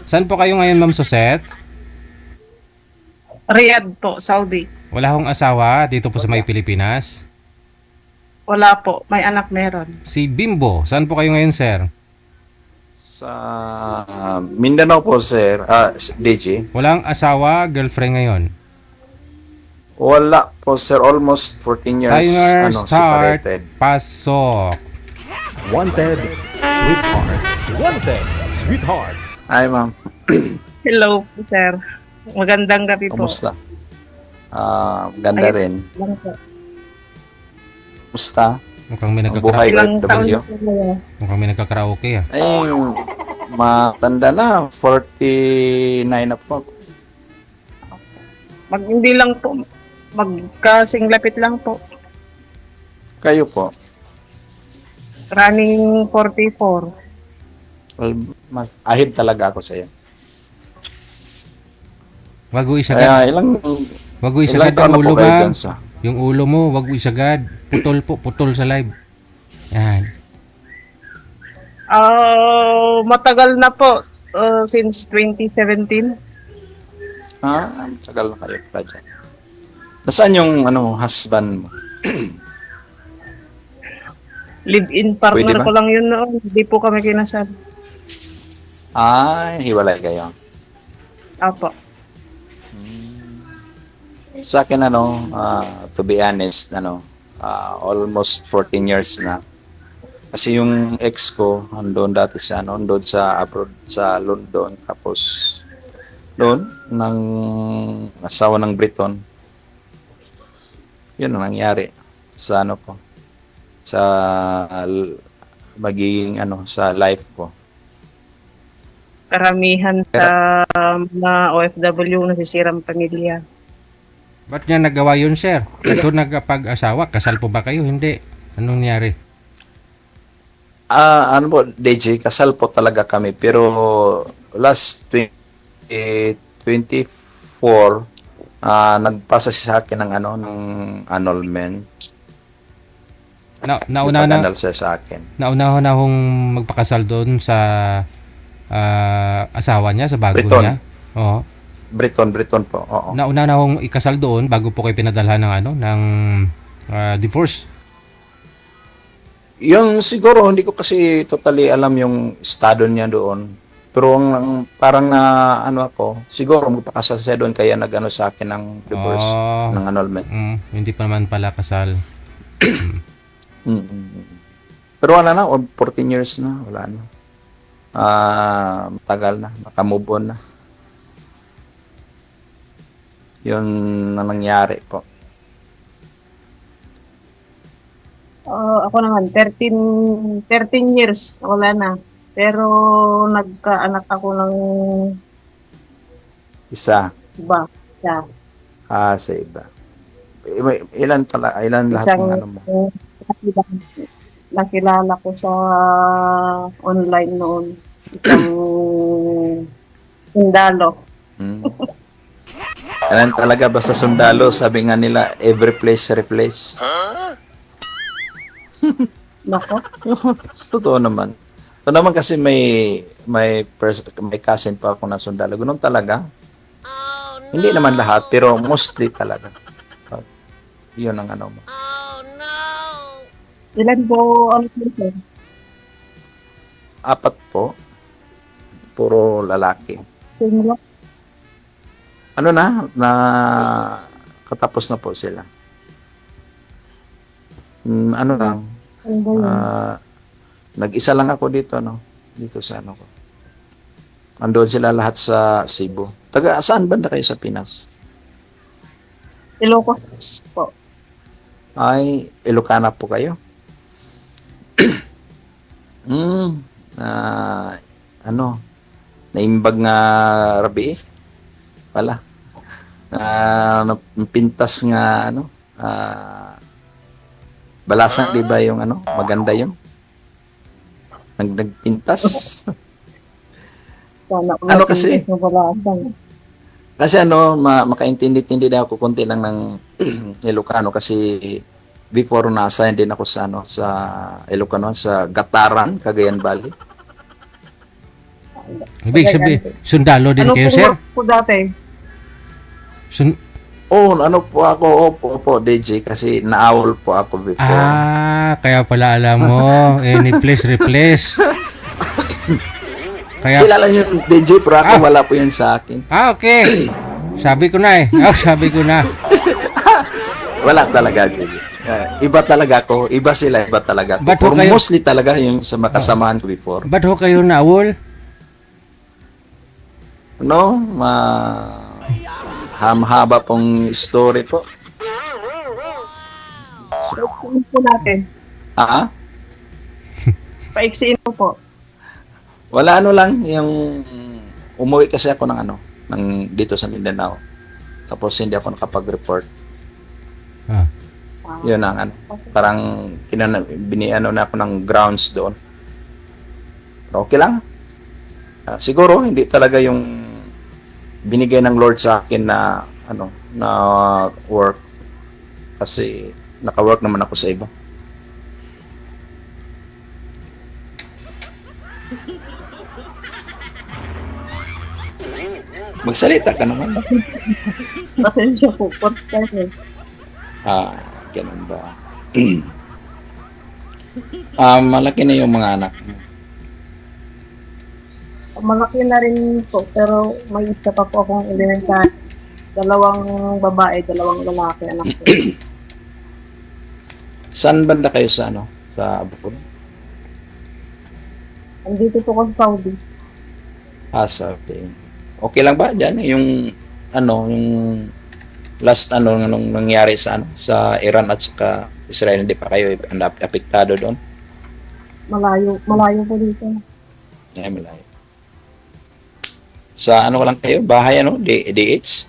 Saan po kayo ngayon, ma'am Suset? Riyadh po, Saudi. Wala hong asawa dito po sa may Pilipinas? Wala po, may anak meron. Si Bimbo, saan po kayo ngayon, sir? Sa Mindanao po, sir. DJ. Walang asawa, girlfriend ngayon? Wala po, sir. Almost 14 years. Timer start. Separated. Pasok. Wanted, sweetheart. Wanted, sweetheart. Hi, ma'am. Hello po, sir. Magandang gabi po. Kamusta? Ganda Ayun rin. lang po. Musta? Mukhang may Ang buhay Ilang taon OFW? na po kayo? Mukhang may nagkakaraoke ah. Ay, matanda na. 49 na po. Hindi lang po. Magkasing-lapit lang po. Kayo po? Running 44. Well, mas ahid talaga ako sa iyo. Wag mo Kaya isagad. ilang Wag mo isagad taon ang na po ulo kayo ba? dyan sa... Yung ulo mo, wag mo isagad. Putol po, putol sa live. Yan. Matagal na po. Since 2017. Tagal na kayo pala dyan. Nasaan yung husband mo? Live-in Pwede partner ba? ko lang yun noon. Hindi po kami kinasal. Hiwalay kayo. Apo. Sa akin, to be honest, almost 14 years na. Kasi yung ex ko, andun dati siya, andun sa abroad, sa London. Tapos, doon, ng asawa ng Briton. Yun ang nangyari sa sa magiging sa life ko. Karamihan sa mga OFW nasisirang pamilya. Ba't niya nagawa yun, sir? Ito nagpag-asawa, kasal po ba kayo? Hindi. Anong nangyari? DJ, kasal po talaga kami. Pero last 2024, nagpasa siya sa akin ng ng annulment. Nauna siya sa akin. Nauna na akong magpakasal doon sa asawa niya, sa bago Briton. niya. Oo. Briton po. Oo. Nauna na akong ikasal doon bago po kayo pinadalhan ng divorce. Yung siguro hindi ko kasi totally alam yung estado niya doon. Pero ang parang na ako, siguro magpakasal siya doon kaya nagano sa akin ng divorce, ng annulment. Hindi pa naman pala kasal. Pero wala na, 14 years na, wala na. Matagal na, nakamove on na. Yun na nangyari po. Ako naman, 13 years, wala na. Pero nagkaanak ako ng Isa. iba. Siya. Sa iba. Ilan lahat Isang ng mo? nakilala ko sa online noon. Isang sundalo. Alam talaga, basta sundalo, sabi nga nila, every place replace. Nako. Totoo naman. Ito naman kasi may cousin pa ako na sundalo. Ganun talaga. Hindi naman lahat, pero mostly talaga. Yun ang mo. Ilan po ang sir? 4 po. Puro lalaki. Single? Na katapos na po sila. Lang. Nag-isa lang ako dito, dito sa ko. Andoon sila lahat sa Cebu. Saan banda kayo sa Pinas? Ilocos po. Ay, Ilocana po kayo? Naimbag nga rabi pala. Pintas nga balasan, di ba yung maganda yun? Nagpintas. Kasi? Kasi makaintindi-tindi na ako konti lang ng Ilocano kasi before nasa din ako sa sa Ilocano, sa Gataran, Cagayan Valley. Ibig sabihin, sundalo din kayo, sir? Ano po dati? Po ako, opo, DJ, kasi naawol po ako before. Kaya pala alam mo, any place replace. Sila lang yung DJ, pero ako wala po yun sa akin. Okay. Sabi ko na sabi ko na. Wala talaga, DJ. Iba talaga ako, iba sila, iba talaga ako. Pero mostly talaga yung sa makasamahan ko before. Ba't ho kayo naawol? Mahaba pong story po. Paiksiin po natin. Ah? Paiksiin po. Wala ano lang, yung umuwi kasi ako ng dito sa Mindanao. Tapos hindi ako nakapag-report. Ah. Yun ang parang biniano na ako ng grounds doon. Pero okay lang. Siguro hindi talaga yung binigay ng Lord sa akin na na work, kasi naka-work naman ako sa iba. Magsalita ka naman. Pasensya po. Ganun ba? Malaki na yung mga anak mo. Malaki na rin po, pero may isa pa po akong elementary. 2 babae, 2 lalaki anak ko. Saan banda kayo sa sa abroad? Andito po ko sa Saudi. Saudi. Okay lang ba diyan yung yung last nung nangyari sa sa Iran at saka Israel, hindi pa kayo apektado doon? Malayo po dito. Malayo. Sa lang kayo? Bahay DH?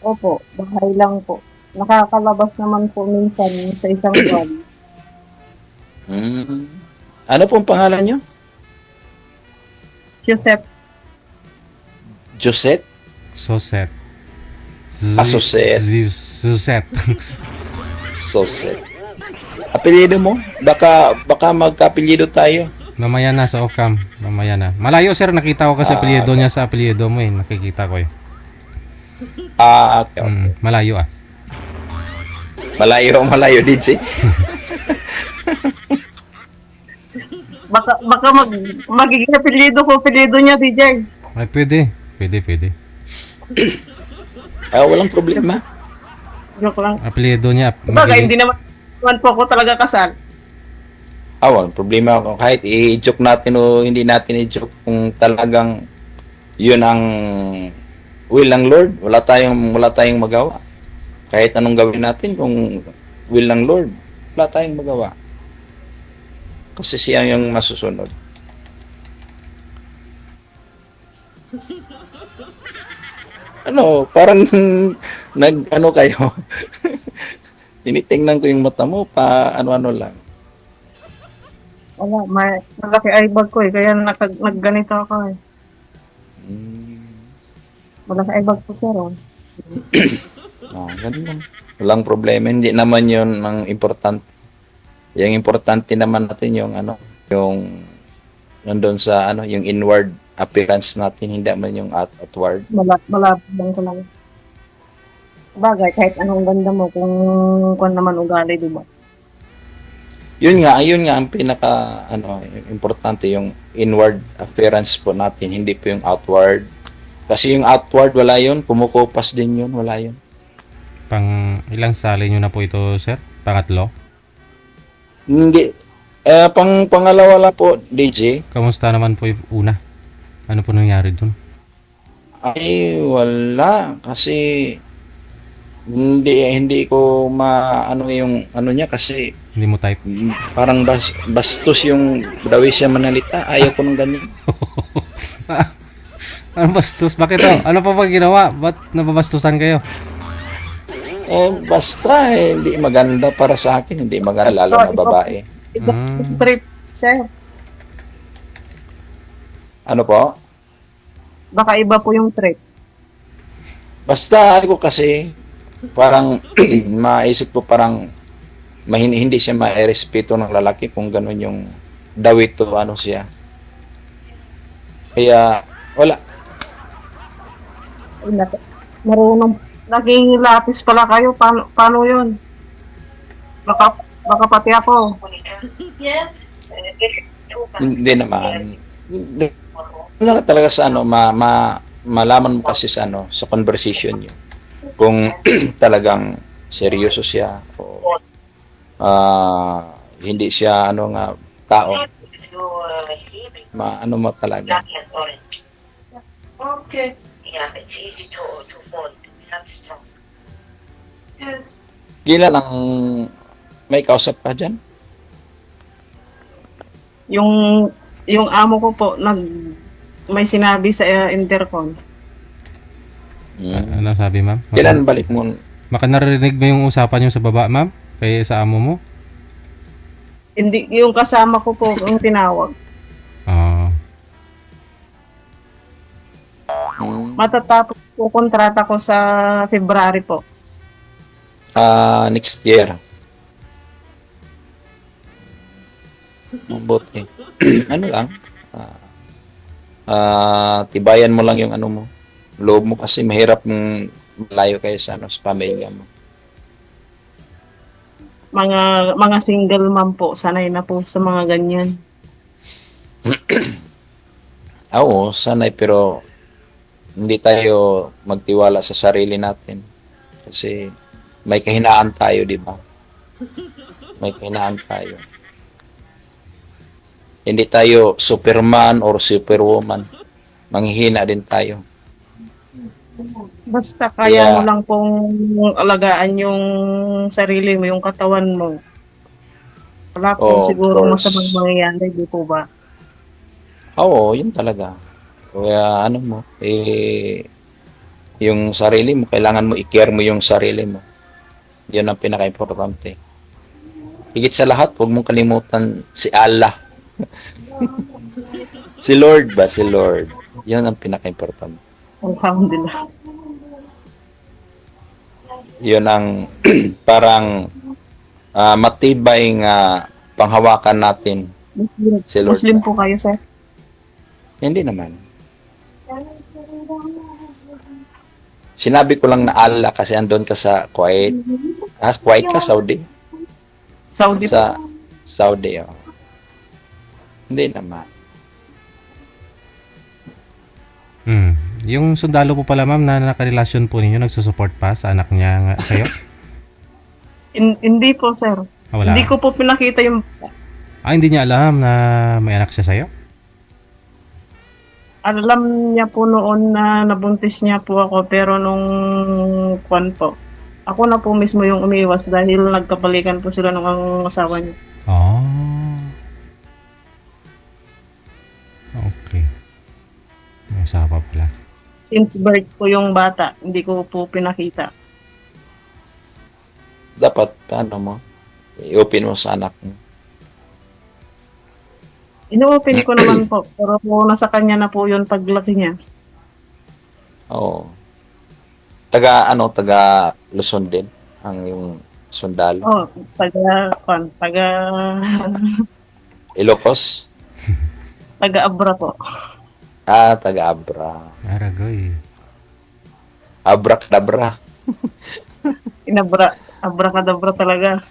Opo, bahay lang po. Nakakalabas naman po minsan sa isang buwan. Ano pong pangalan nyo? Joseph. Josette? Soset. Soset. Soset. Soset. Apelyido mo? Baka magka-apelyido tayo. Mamaya na sa off-cam. Mamaya na. Malayo sir, nakita ko kasi apelyido niya sa apelyido mo nakikita ko Okay. Malayo Malayo DJ. baka magiging apelyido niya DJ. Ay, pwede. Walang problema. Joke lang. Apelyido niya. Bagay, hindi naman po ako talaga kasal. Walang problema ako. Kahit i-joke natin o hindi natin i-joke, kung talagang yun ang will ng Lord, wala tayong magawa. Kahit anong gawin natin, kung will ng Lord, wala tayong magawa. Kasi siya yung masusunod. Parang kayo. Tinitingnan ko yung mata mo, ano lang. Wala, malaki eyebag ko kaya nagganito ako Malaki eyebag ko sir. Ganun lang. Walang problema, hindi naman yun ang importante. Yung importante naman natin yung yung nandun sa yung inward appearance natin, hindi man yung outward. Malapit lang ko lang. Bagay, kahit anong ganda mo, kung naman ugali, diba? Yun nga ang pinaka importante, yung inward appearance po natin, hindi po yung outward. Kasi yung outward, wala yun. Kumukupas din yun, wala yun. Pang ilang sali nyo na po ito, sir? Pangatlo? Hindi. Pangalawa lang po, DJ. Kamusta naman po yung una? Ano po nangyari dun? Ay, wala. Kasi hindi ko yung niya, kasi hindi mo type. Parang bastos yung dawi siya manalita. Ayaw ko ng ganyan. Ano bastos? Bakit ano pa ba ginawa? Ba't nababastusan kayo? Basta hindi maganda para sa akin. Hindi maganda, lalo na babae. Trip, sir. Ano po? Baka iba po yung trip. Basta ko kasi parang maisip ko, parang hindi siya ma-respeto ng lalaki kung gano'n yung dawit to siya. Kaya wala. Marunong. Naging lapis pala kayo. Paano yun? Baka pati ako. Yes. Hindi naman. Wala talaga sa malaman mo kasi sa sa conversation niyo. Kung talagang seryoso siya o hindi siya tao. Mo talaga. Okay. it's easy to fall. It's not strong. Yes. Gila lang, may kausap ka dyan? Yung amo ko po, may sinabi sa intercom. Ano sabi, ma'am? Kailan balik mo? Maka narinig mo yung usapan yung sa baba, ma'am? Kaya sa amo mo? Hindi, yung kasama ko po, yung tinawag. Matatapos po kontrata ko sa February po. Next year. Mabuti. Ano lang? Tibayan mo lang yung ano mo. Loob mo kasi mahirap mong malayo kayo sa pamilya mo. Mga single mom po, sanay na po sa mga ganyan. Oo, sanay pero hindi tayo magtiwala sa sarili natin. Kasi may kahinaan tayo, di ba? May kahinaan tayo. Hindi tayo Superman or Superwoman. Manghihina din tayo. Basta kaya mo lang pong alagaan yung sarili mo, yung katawan mo. Wala pong siguro masamang mangyayari, di po ba? Oo, yun talaga. Kaya ano mo, yung sarili mo, kailangan mo i-care mo yung sarili mo. Yun ang pinaka-importante. Higit sa lahat, huwag mong kalimutan si Allah. Si Lord ba? Si Lord. Yun ang pinaka-importante. Alhamdulillah. Yun ang parang matibay nga panghawakan natin. Si Lord. Muslim po kayo, sir? Hindi naman. Sinabi ko lang na Allah kasi andun ka sa Kuwait. Kuwait ka, Saudi? Saudi sa Saudi, oh. Hindi naman. Yung sundalo po pala, ma'am, na nakarelasyon po ninyo, nagsusupport pa sa anak niya nga sa'yo? Hindi po, sir. Wala. Hindi ko po pinakita yung... Hindi niya alam na may anak siya sa'yo? Alam niya po noon na nabuntis niya po ako, pero nung kwan po, ako na po mismo yung umiwas dahil nagkabalikan po sila ng asawa niya. Okay. May asawa pala. Since birth po yung bata, hindi ko po pinakita. Dapat, paano mo? I-open mo sa anak mo. Ino-open ko naman po, pero po nasa kanya na po yun paglaki niya. Oo. Taga Luzon din ang yung sundalo. Oh, taga Ilocos? Taga Abra po. Taga Abra. Aragoy. Abra-kadabra. Abra-kadabra talaga.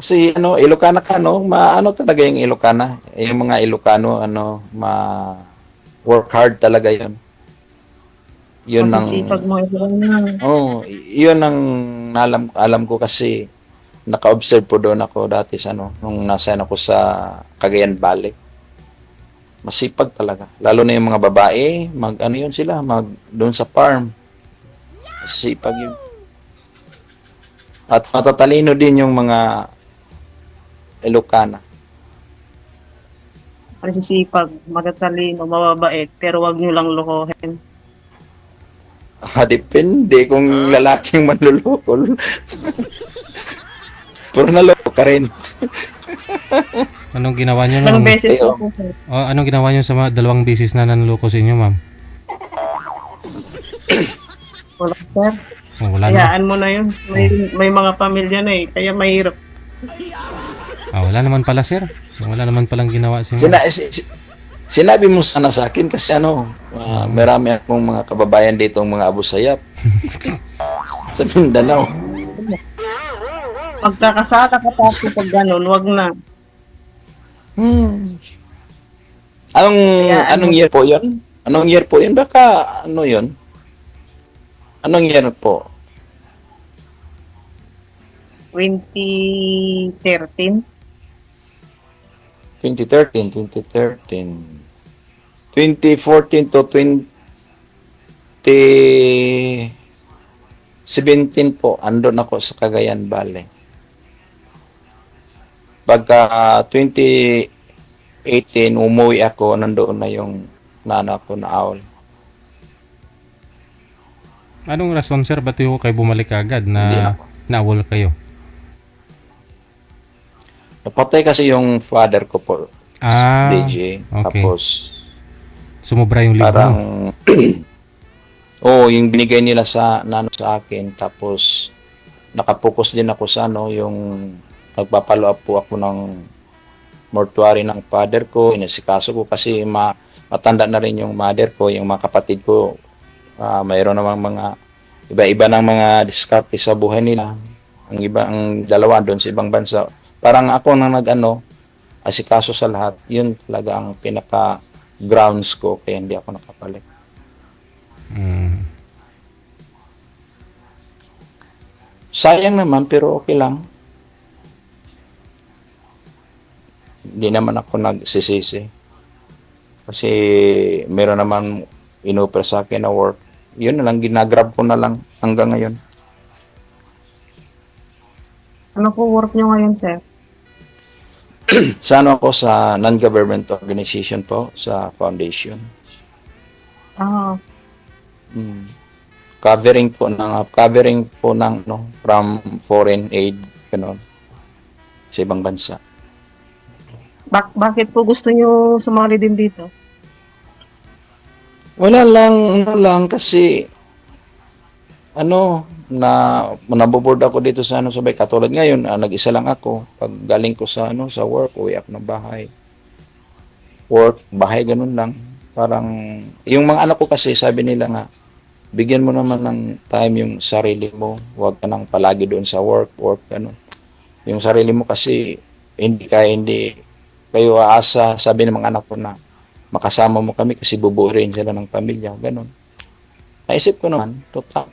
Kasi Ilocana ka, maano talaga yung Ilocana. Yung mga Ilocano, work hard talaga yun. Yun ang... Masisipag mo yun. Yun ang alam ko kasi naka-observe po doon ako dati nung nasa ako sa Cagayan Valley. Masipag talaga. Lalo na yung mga babae, doon sa farm. Masipag yun. At matatalino din yung mga Ilocana. Masisipag, matatalino, mababait, pero wag nyo lang lokohin. Depende kung lalaking manluloko. Pero naloko ka rin. Anong ginawa niyo? Anong beses po? Anong ginawa niyo sa mga 2 beses na nanloko sa inyo, ma'am? Wala, sir. Wala Hayaan mo na yun. May mga pamilya na kaya mahirap. Wala naman pala, sir. Wala naman palang ginawa si Sinabi mo sana sa akin kasi marami akong mga kababayan dito mga Abu Sayyaf. Sa Mindanao. Magkakasala ka pa pag ganun, wag na. Anong year po 'yon? Anong year po 'yon? Baka ano 'yon? Anong year po? 2013. 2013. 2014 to 2017 po, andun ako sa Cagayan Valley. Pagka 2018, umuwi ako, nandoon na yung nana ko na awl. Anong rason, sir? Ba't yung kayo bumalik agad Hindi na naawol kayo? Napatay kasi yung father ko po, DJ. okay. Tapos, Sumobra yung libro. parang, yung binigay nila sa nano sa akin. Tapos, nakapokus din ako sa yung nagpapalo up po ako ng mortuary ng father ko. Inasikaso ko kasi matanda na rin yung mother ko, yung mga kapatid ko. Mayroon namang mga iba-iba ng mga diskarte sa buhay nila. Ang dalawa doon sa ibang bansa. Parang ako na asikaso sa lahat. Yun talaga ang pinaka grounds ko kaya hindi ako nakapalit. Sayang naman pero okay lang. Hindi naman ako nagsisisi. Kasi meron naman inoffer sa akin na work. Yun na lang, ginagrab ko na lang hanggang ngayon. Ano po work nyo ngayon, sir? Sa ako sa non-government organization po, sa foundation. Covering po ng from foreign aid ganun sa ibang bansa. Bakit po gusto nyo sumali din dito? Wala lang kasi naboboard ako dito sa sabay katulad ngayon, nag-isa lang ako. Pag galing ko sa sa work, uwi ako ng bahay. Work, bahay ganun lang. Parang yung mga anak ko kasi sabi nila nga, bigyan mo naman ng time yung sarili mo. Huwag ka nang palagi doon sa work ganun. Yung sarili mo kasi hindi kayo aasa, sabi ng mga anak ko na makasama mo kami kasi bubuuin sila ng pamilya, ganun. Naisip ko naman,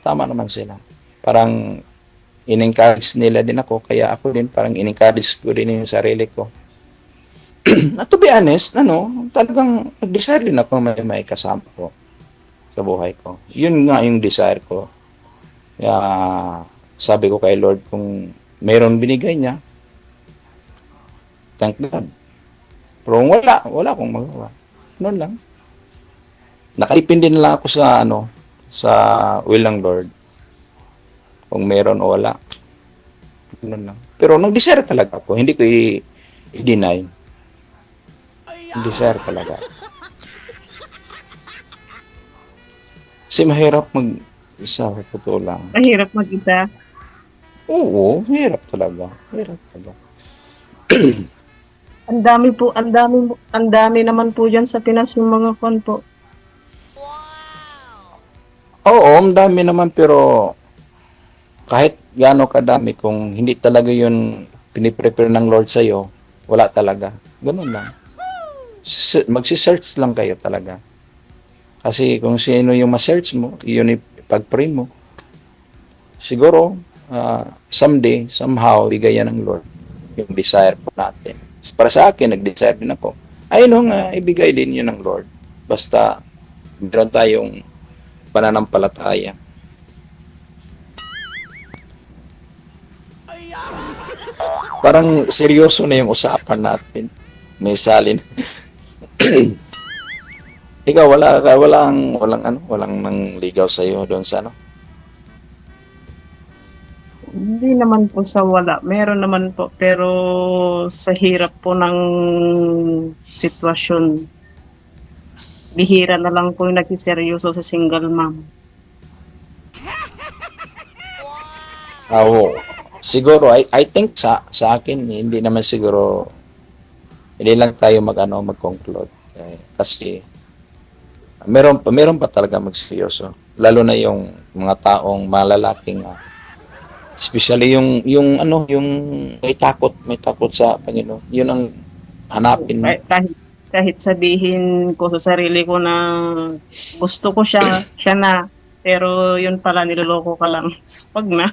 tama naman sila. Parang in-encourage nila din ako, kaya ako din parang in-encourage ko din yung sarili ko. At to be honest, talagang nag-desire din ako may kasama ko sa buhay ko. Yun nga yung desire ko. Kaya sabi ko kay Lord, kung mayroon binigay niya, thank God. Pero wala akong magawa. Noon lang. Nakaipin din lang ako sa sa will ng Lord. Kung meron o wala. Ganun lang. Pero nag-desire talaga ako. Hindi ko i-deny. Desire talaga. Kasi mahirap mag-isa. Totoo lang. Mahirap mag-isa? Oo, mahirap talaga. Mahirap talaga. Ang dami naman po dyan sa Pinas yung mga fan po. Oo, ang dami naman pero kahit gaano kadami kung hindi talaga yun piniprepare ng Lord sa'yo, wala talaga. Ganun lang. Magsi-search lang kayo talaga. Kasi kung sino yung ma-search mo, yun ipag-pray mo. Siguro, someday, somehow, bigayan ng Lord yung desire po natin. Para sa akin, nag-desire din ako. Ayun ibigay din yun ng Lord. Basta, meron tayong pananampalataya. Parang seryoso na yung usapan natin. May salin. Ikaw, walang nangligaw sa iyo doon sa Hindi naman po sa wala. Meron naman po. Pero sa hirap po ng sitwasyon, bihira na lang po yung nagsiseryoso sa single mom. Oo. Siguro, I think sa akin, hindi naman siguro, hindi lang tayo mag-conclude. Kasi, meron pa talaga magseryoso. Lalo na yung mga taong malalaking, especially yung may takot sa Panginoon. Yun ang hanapin mo. Kahit sabihin ko sa sarili ko na gusto ko siya na, pero yun pala niloloko ka lang. Wag na.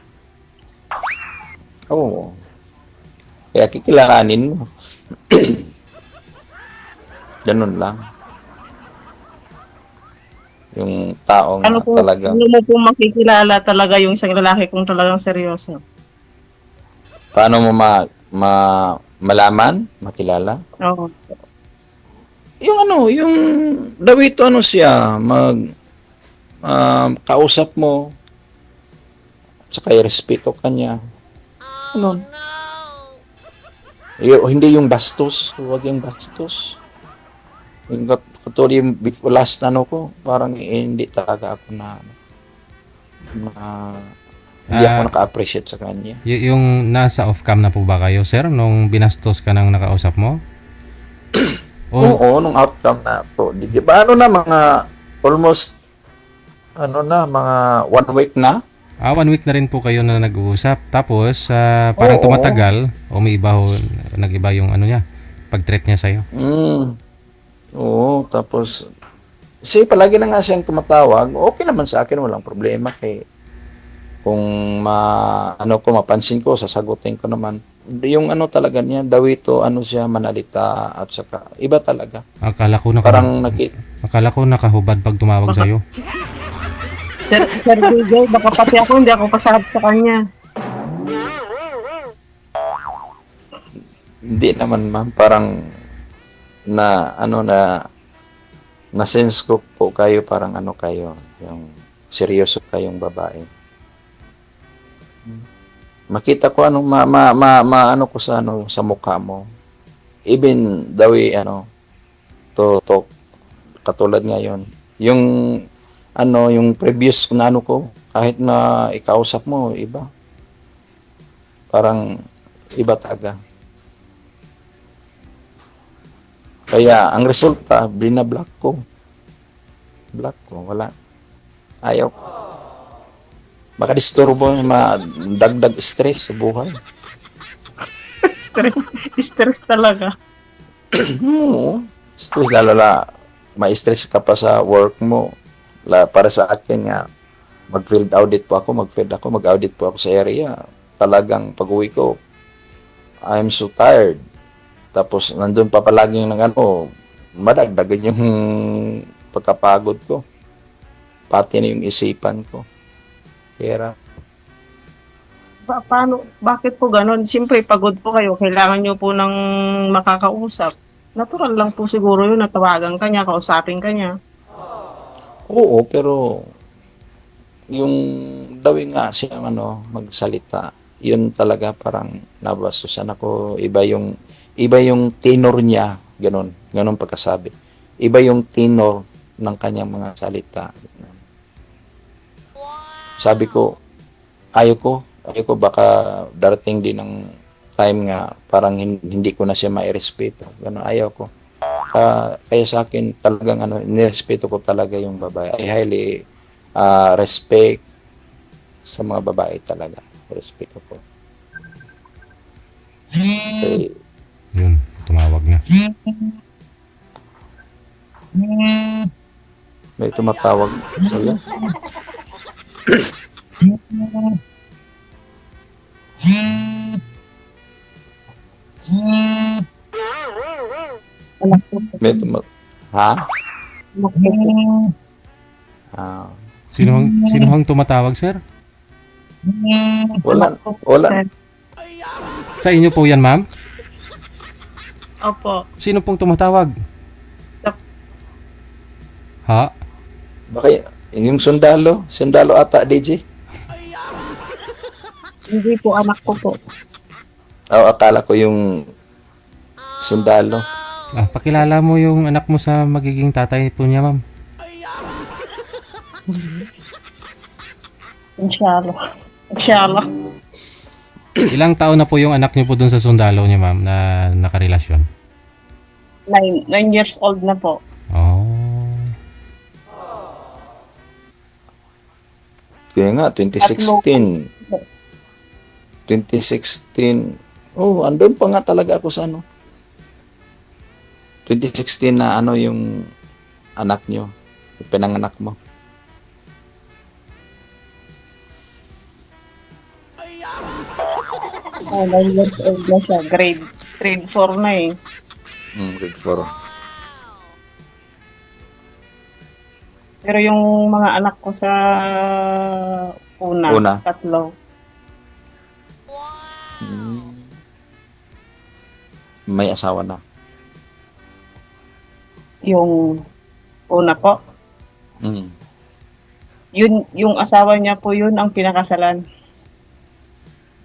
Oo. Kaya kikilalanin mo. Ganun lang. Yung taong talagang, ano mo po makikilala talaga yung isang lalaki kung talagang seryoso? paano mo malaman, makilala? Oo. Yung yung dawito siya, kausap mo, saka i-respeto ka niya. Ano? Hindi yung bastos, huwag yung bastos. Yung katulad yung last ko, parang hindi talaga ako hindi ako naka-appreciate sa kanya. Yung nasa off-cam na po ba kayo, sir, nung binastos ka ng nakausap mo? Oo, nung outcome na po. Di ba mga almost mga 1 week na? 1 week na rin po kayo na nag-uusap. Tapos, parang tumatagal, nag-iba yung niya, pag-treat niya sa'yo. Oo, tapos, palagi na nga siyang tumatawag. Okay naman sa akin, walang problema. Kung mapansin ko, sasagutin ko naman. Yung talaga niya, dawito, siya, manalita, at saka, iba talaga. Akala ko nakahubad pag tumawag sa'yo. Sir DJ, baka pati ako, hindi ako kasahap sa kanya. Hindi naman, ma'am. Parang, na-sense ko po kayo, parang kayo, yung seryoso kayong babae. Makita ko ko sa mukha mo. Even the way to talk, katulad ngayon. Yung previous na ko, kahit na ikausap mo, iba. Parang iba talaga. Kaya ang resulta, binablock ko. Wala. Ayaw. Baka disturbo, madagdag stress sa buhay. Stress talaga. Oo. Stress, lalo ma-stress ka pa sa work mo. Para sa akin nga, mag-field audit po ako, mag-audit po ako sa area. Talagang pag-uwi ko, I'm so tired. Tapos nandun pa palaging madagdagan yung pagkapagod ko. Pati na yung isipan ko. Kaya bakit po ganon? Siyempre, pagod po kayo. Kailangan nyo po ng makakausap. Natural lang po siguro yun, natawagan ka niya, kausapin ka niya. Oo, pero yung dawin nga siya magsalita, yun talaga parang nabastusan ako. Iba yung tenor niya, ganun pagkasabi. Iba yung tenor ng kanyang mga salita. Sabi ko, ayaw ko baka darating din ng time nga parang hindi ko na siya mairespeto. Ganun, ayaw ko. Kaya sa akin talagang nirespeto ko talaga yung babae. I highly respect sa mga babae talaga. Respeto ko. Okay. Yun, tumawag na. May tumatawag sa'yo. May ha? Sino hang tumatawag, sir? Wala. Sa inyo po yan, ma'am? Opo. Sino pong tumatawag? Ha? Baka yung sundalo ata, DJ? Hindi po, anak ko po. Akala ko yung sundalo. Pakilala mo yung anak mo sa magiging tatay po niya, ma'am. Inshallah. Ilang taon na po yung anak niyo po dun sa sundalo niya, ma'am, na nakarelasyon? 9 years old na po. Oh. Kaya nga, 2016. Andun pa nga talaga ako sa 2016 na yung anak nyo, yung pinanganak mo. Oh, 9 years old na siya. Grade 4 na eh. Grade 4. Pero yung mga anak ko sa Una. tatlo. May asawa na. Yung una po, Mm. yun, yung asawa niya po yun ang pinakasalan.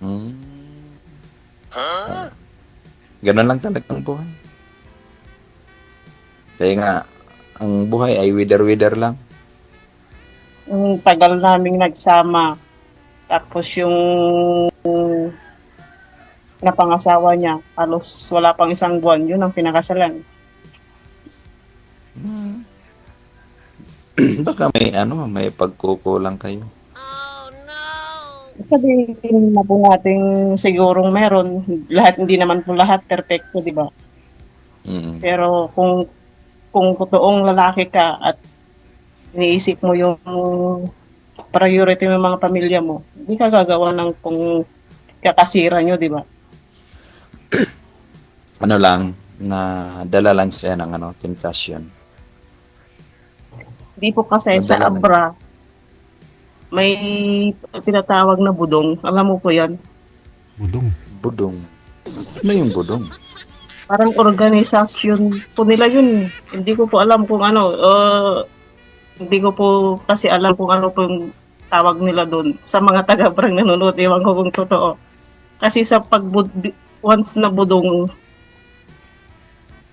Mm. Ganun lang talaga ang buhay. Kaya nga, ang buhay ay wither-wither lang. Yung tagal naming nagsama. Tapos yung napangasawa niya, halos wala pang isang buwan, yun ang pinakasalan. Baka may pagkukulang kayo. Sabihin na po natin sigurong meron. Lahat, hindi naman po lahat perfecto, di ba? Mm. Pero kung totoong lalaki ka at iniisip mo yung priority ng mga pamilya mo, hindi ka gagawa ng kung kakasira nyo, di ba? Ano lang, na dala lang siya ng temptation. Di po kasi sa Nadala lang. Abra, may tinatawag na budong. Alam mo po yan? Budong. Ano yung budong? Parang organisasyon po nila yun. Hindi ko po alam kung ano. Hindi ko po kasi alam kung ano po yung tawag nila doon. Sa mga taga-Abrang nanonood, ewan ko kung totoo. Kasi sa once na budong,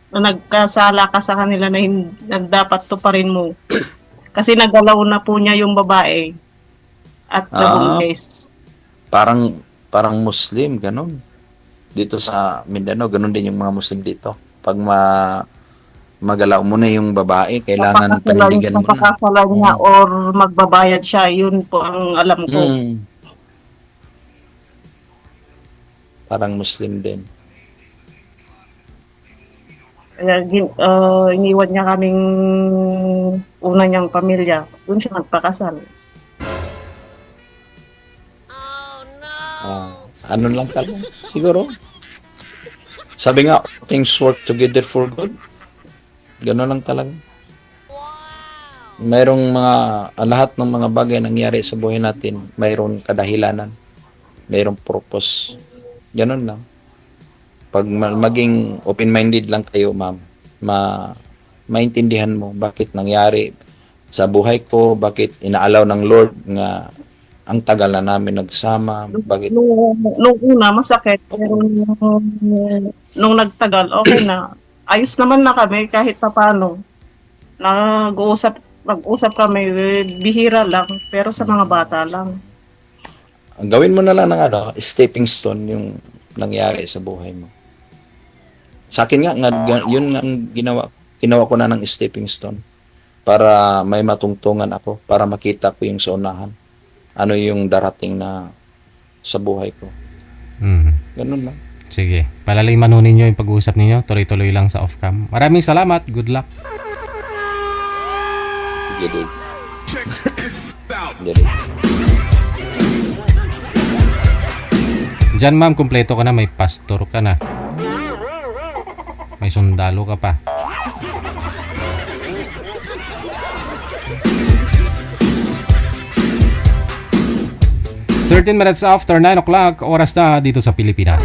na nagkasala ka sa kanila na dapat tuparin mo. Kasi nagalaw na po niya yung babae at nabungkis. Parang Muslim, ganun. Dito sa Mindanao, ganun din yung mga Muslim dito. Pag magalaw mo na yung babae, kailangan panindigan mo na. Mapakasalan niya or magbabayad siya, yun po ang alam ko. Parang Muslim din. Kaya iniwan niya kaming una niyang pamilya. Doon siya nagpakasal. Ano lang talaga, siguro. Sabi nga, things work together for good. Gano'n lang talaga. Mayroong lahat ng mga bagay nangyari sa buhay natin, mayroong kadahilanan. Mayroong purpose. Gano'n lang. Pag maging open-minded lang kayo, ma'am, maintindihan mo bakit nangyari sa buhay ko, bakit inaalaw ng Lord nga ang tagal na namin nagsama, bakit... Nung una, masakit. Pero nung nagtagal, okay na. Ayos naman na kami kahit paano. Mag-usap kami, bihira lang, pero sa mga bata lang. Gawin mo na lang ng stepping stone yung nangyari sa buhay mo. Sa akin nga, yun nga ang ginawa ko na ng stepping stone para may matungtungan ako, para makita ko yung sa unahan. Ano yung darating na sa buhay ko. Ganun lang. Sige. Palaliman nun ninyo yung pag-uusap ninyo. Tuloy-tuloy lang sa off-cam. Maraming salamat. Good luck. Sige, Diyan ma'am, kumpleto ka na. May pastor ka na. May sundalo ka pa. Certain minutes after 9 o'clock, oras na dito sa Pilipinas.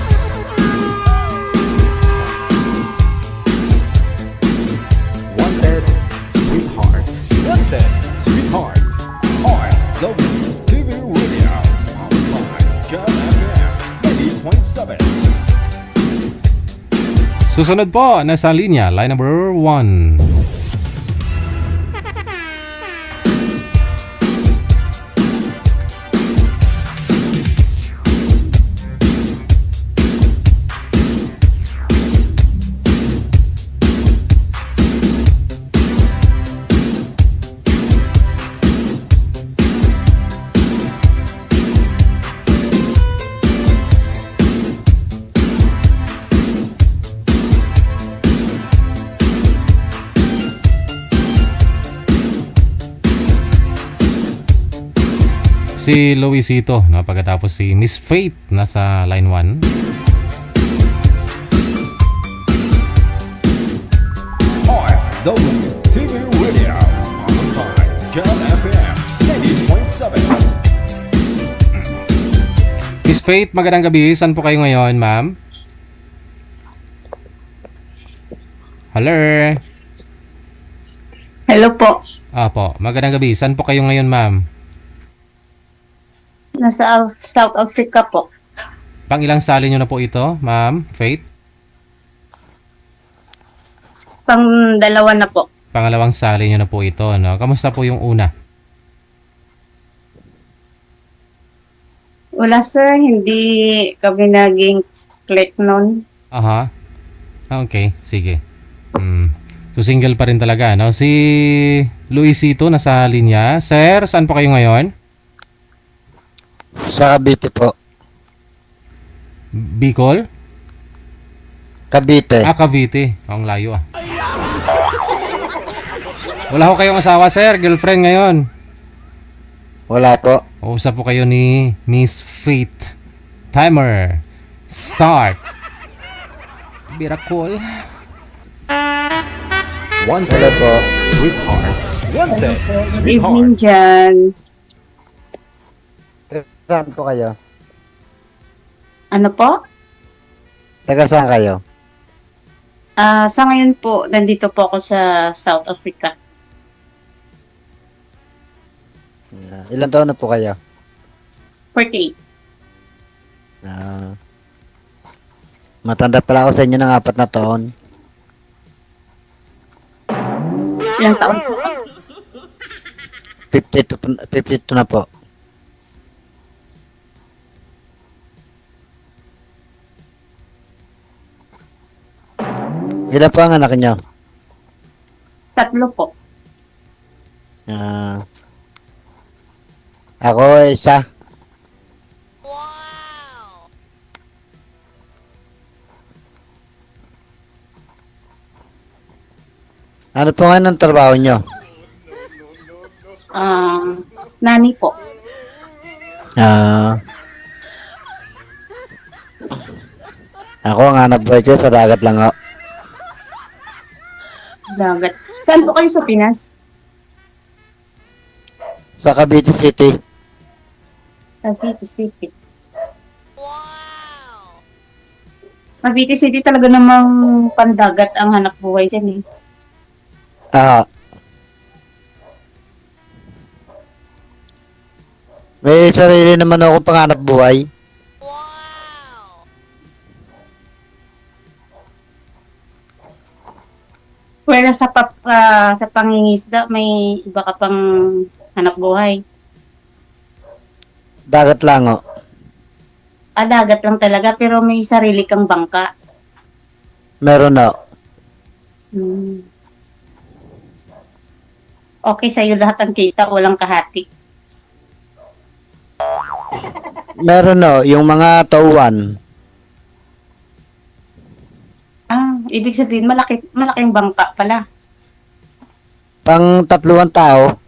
Wanted, Sweetheart. Wanted, Sweetheart. RFW TV Radio. Online, John FM 90.7. Susunod po, nasa linya, line number 1. Si Luisito, no? Pagkatapos si Miss Faith nasa line 1. RFW TV Radio. Online, John Faith, magandang gabi. Saan po kayo ngayon, ma'am? Hello? Hello po. Apo, magandang gabi. Saan po kayo ngayon, ma'am? Nasa South Africa po. Pang ilang sali nyo na po ito, ma'am? Faith? Pang dalawa na po. Pangalawang sali nyo na po ito, no? Kamusta po yung una? Wala sir, hindi kami naging click nun. Aha. Okay, sige. So single pa rin talaga, no? Si Luisito nasa linya. Sir, saan po kayo ngayon? Sa Cavite po. Bicol? Cavite. Cavite. Ang layo ah. Wala ko kayong asawa, sir? Girlfriend ngayon? Wala po. Usap po kayo ni Miss Faith. Timer. Start. Miracle. Wanted po. Sweetheart. Wanted. Good evening dyan. Saan po kayo? Ano po? Taga saan kayo? Sa ngayon po, nandito po ako sa South Africa. Ilan taon na po kayo? 48. Matanda pala ako sa inyo ng 4 na taon. Ilang taon po? 52 na po. Ilan po ang anak niyo? 3 po. Ako isa. Ano po nga ng trabaho nyo? Nani po. Ako ang hanap buhay ko sa dagat lang ako. Dagat. Saan po kayo sa Pinas? Sa Cavite City. Cavite City. Cavite City talaga namang pandagat ang hanap buhay dyan eh. May sarili naman ako panghanap buhay. Wala sa pangingisda, may iba ka pang hanap buhay. Dagat lang o. Dagat lang talaga, pero may sarili kang bangka. Meron na. Okay sa'yo lahat ang kita, walang kahati. Meron na, yung mga tauwan. Ibig sabihin, malaking bangka pala. Pang 3 tao.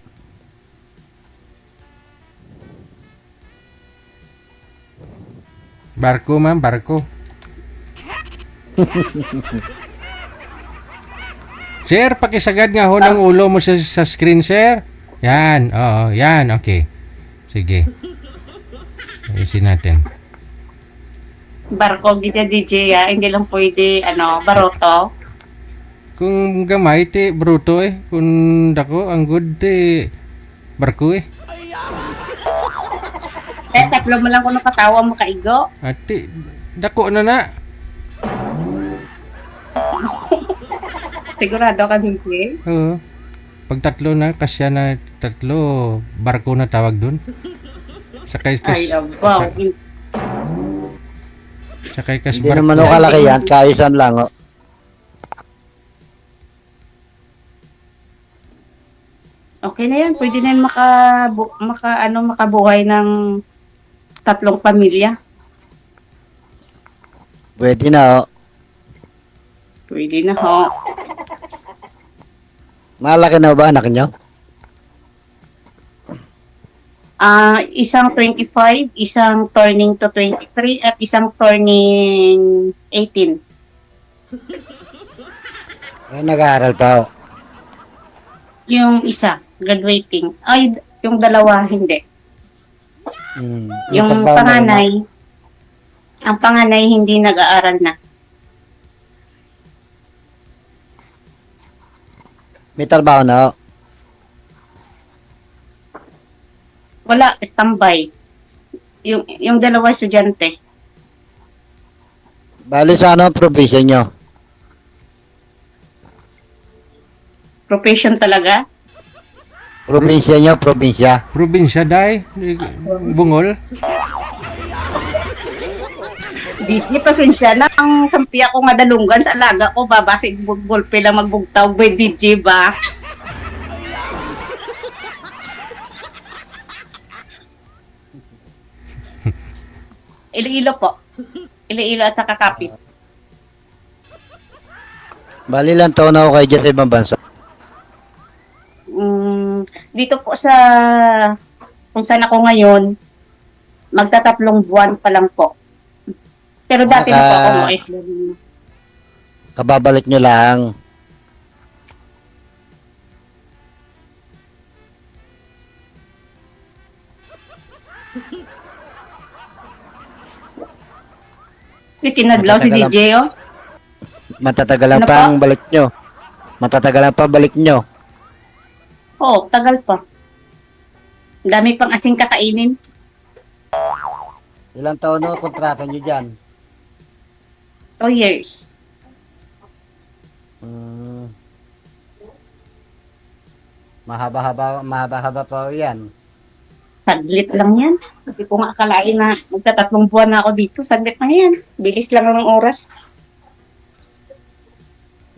Barko, ma'am, barko. Sir, pakisagad nga ho ng ulo mo sa screen, sir. Yan, oo, yan, okay. Sige. Ayusin natin. Barko, DJ, hindi lang pwede, baroto. Kung gamay, te, bruto eh. Kung dako, ang good, te, barko eh. 3 mo lang kung nakatawa mo kaigo. Ate, dako na. Sigurado ka din, eh? Oo. Pag 3 na, kasya na 3, barko na tawag dun. Sakay abaw. Sakay kas Hindi naman ako kalaki yan, kaisan lang o. Okay na yan, pwede na yan makabuhay ng 3 pamilya. Pwede na o. Pwede na ho. Malaki na ba anak nyo? Isang 25, isang turning to 23, at isang turning 18. Nag-aaral pa o. Yung isa, graduating. Ay, yung 2, hindi. Yung panganay, Ang panganay hindi nag-aaral na. May trabaho na. Wala, standby. Yung dalawa estudyante. Bali sa ano, probinsya nyo? Profession talaga. Probinsya nyo, probinsya. Probinsya, day? Bungol? Di pasensya na. Ang sampi ako nga dalunggan sa alaga ko. Babasig golpe lang magbugtaw. By DJ ba? Iloilo po. Iloilo at saka Capiz. Bali lang taon na ako kayo dyan sa ibang bansa. Dito po sa kung saan ako ngayon, magtatatlong buwan pa lang po. Pero dati na po ako OFW. Kababalik nyo lang. Tinadlaw si Matatagal DJ, oh. Matatagal lang Ano pa pa? ang balik nyo. Matatagal lang pa balik nyo. Oo, tagal pa. Dami pang asing kakainin. Ilang taon na kontrata nyo dyan? 2 years. Mahaba-haba pa yan. Saglit lang yan. Hindi ko nga akalain na magtatatlong buwan na ako dito. Saglit lang yan. Bilis lang ng oras.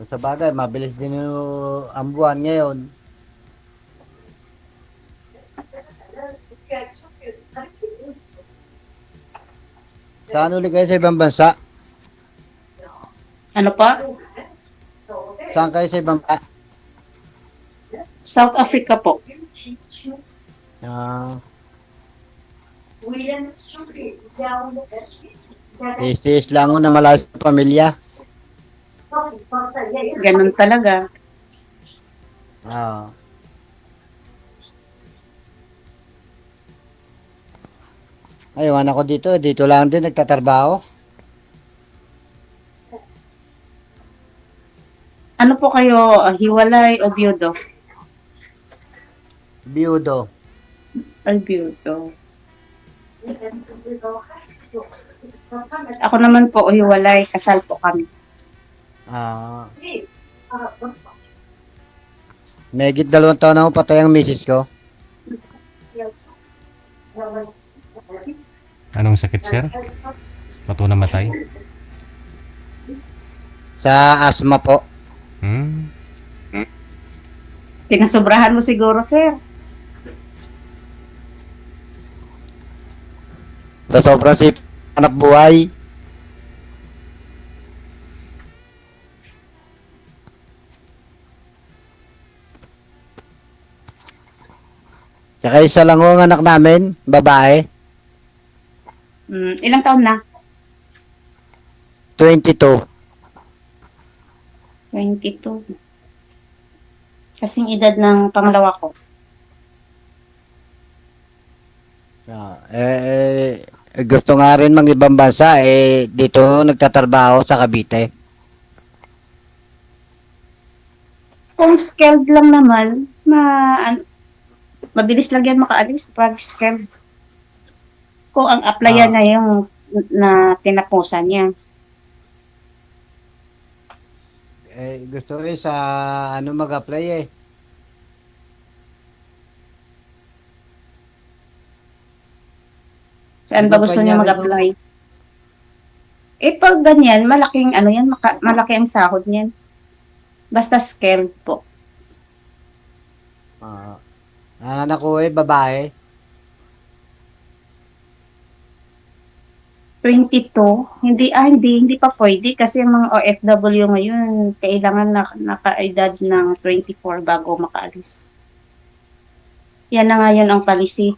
Sa bagay, mabilis din yung ang buwan ngayon. Saan ulit kayo sa ibang bansa? Ano pa? Saan kayo sa ibang bansa? South Africa po. Tis lang ako na malayo sa pamilya. Ganun talaga. Aywan ako dito. Dito lang din nagtatrabaho. Ano po kayo, hiwalay o biyudo? Biyudo. Ay, biyudo. Ako naman po, hiwalay. Kasal po kami. Megit 2 taon na ako patay ang misis ko. Anong sakit, sir? Pato namatay? Sa asma po. Pinasobrahan mo siguro, sir. Sa sobrang sip anak buhay. Tsaka isa lang ang anak namin, babae. Ilang taon na? 22. 22. Kasing edad ng pangalawa ko. Gusto nga rin mang ibang bansa, dito nagtatrabaho sa Cavite. Kung skilled lang naman, mabilis lang yan makaalis pag skilled. Kung ang applyan na yung na tinapusan niya. Gusto sa ano mag-apply Saan ba gusto niya mag-apply? Pag ganyan, malaking ano yan, malaki ang sahod niyan. Basta skilled po. Anak ko babae. 22, hindi pa pwede kasi ang mga OFW ngayon kailangan naka-edad ng 24 bago makaalis. Yan na nga yun ang policy.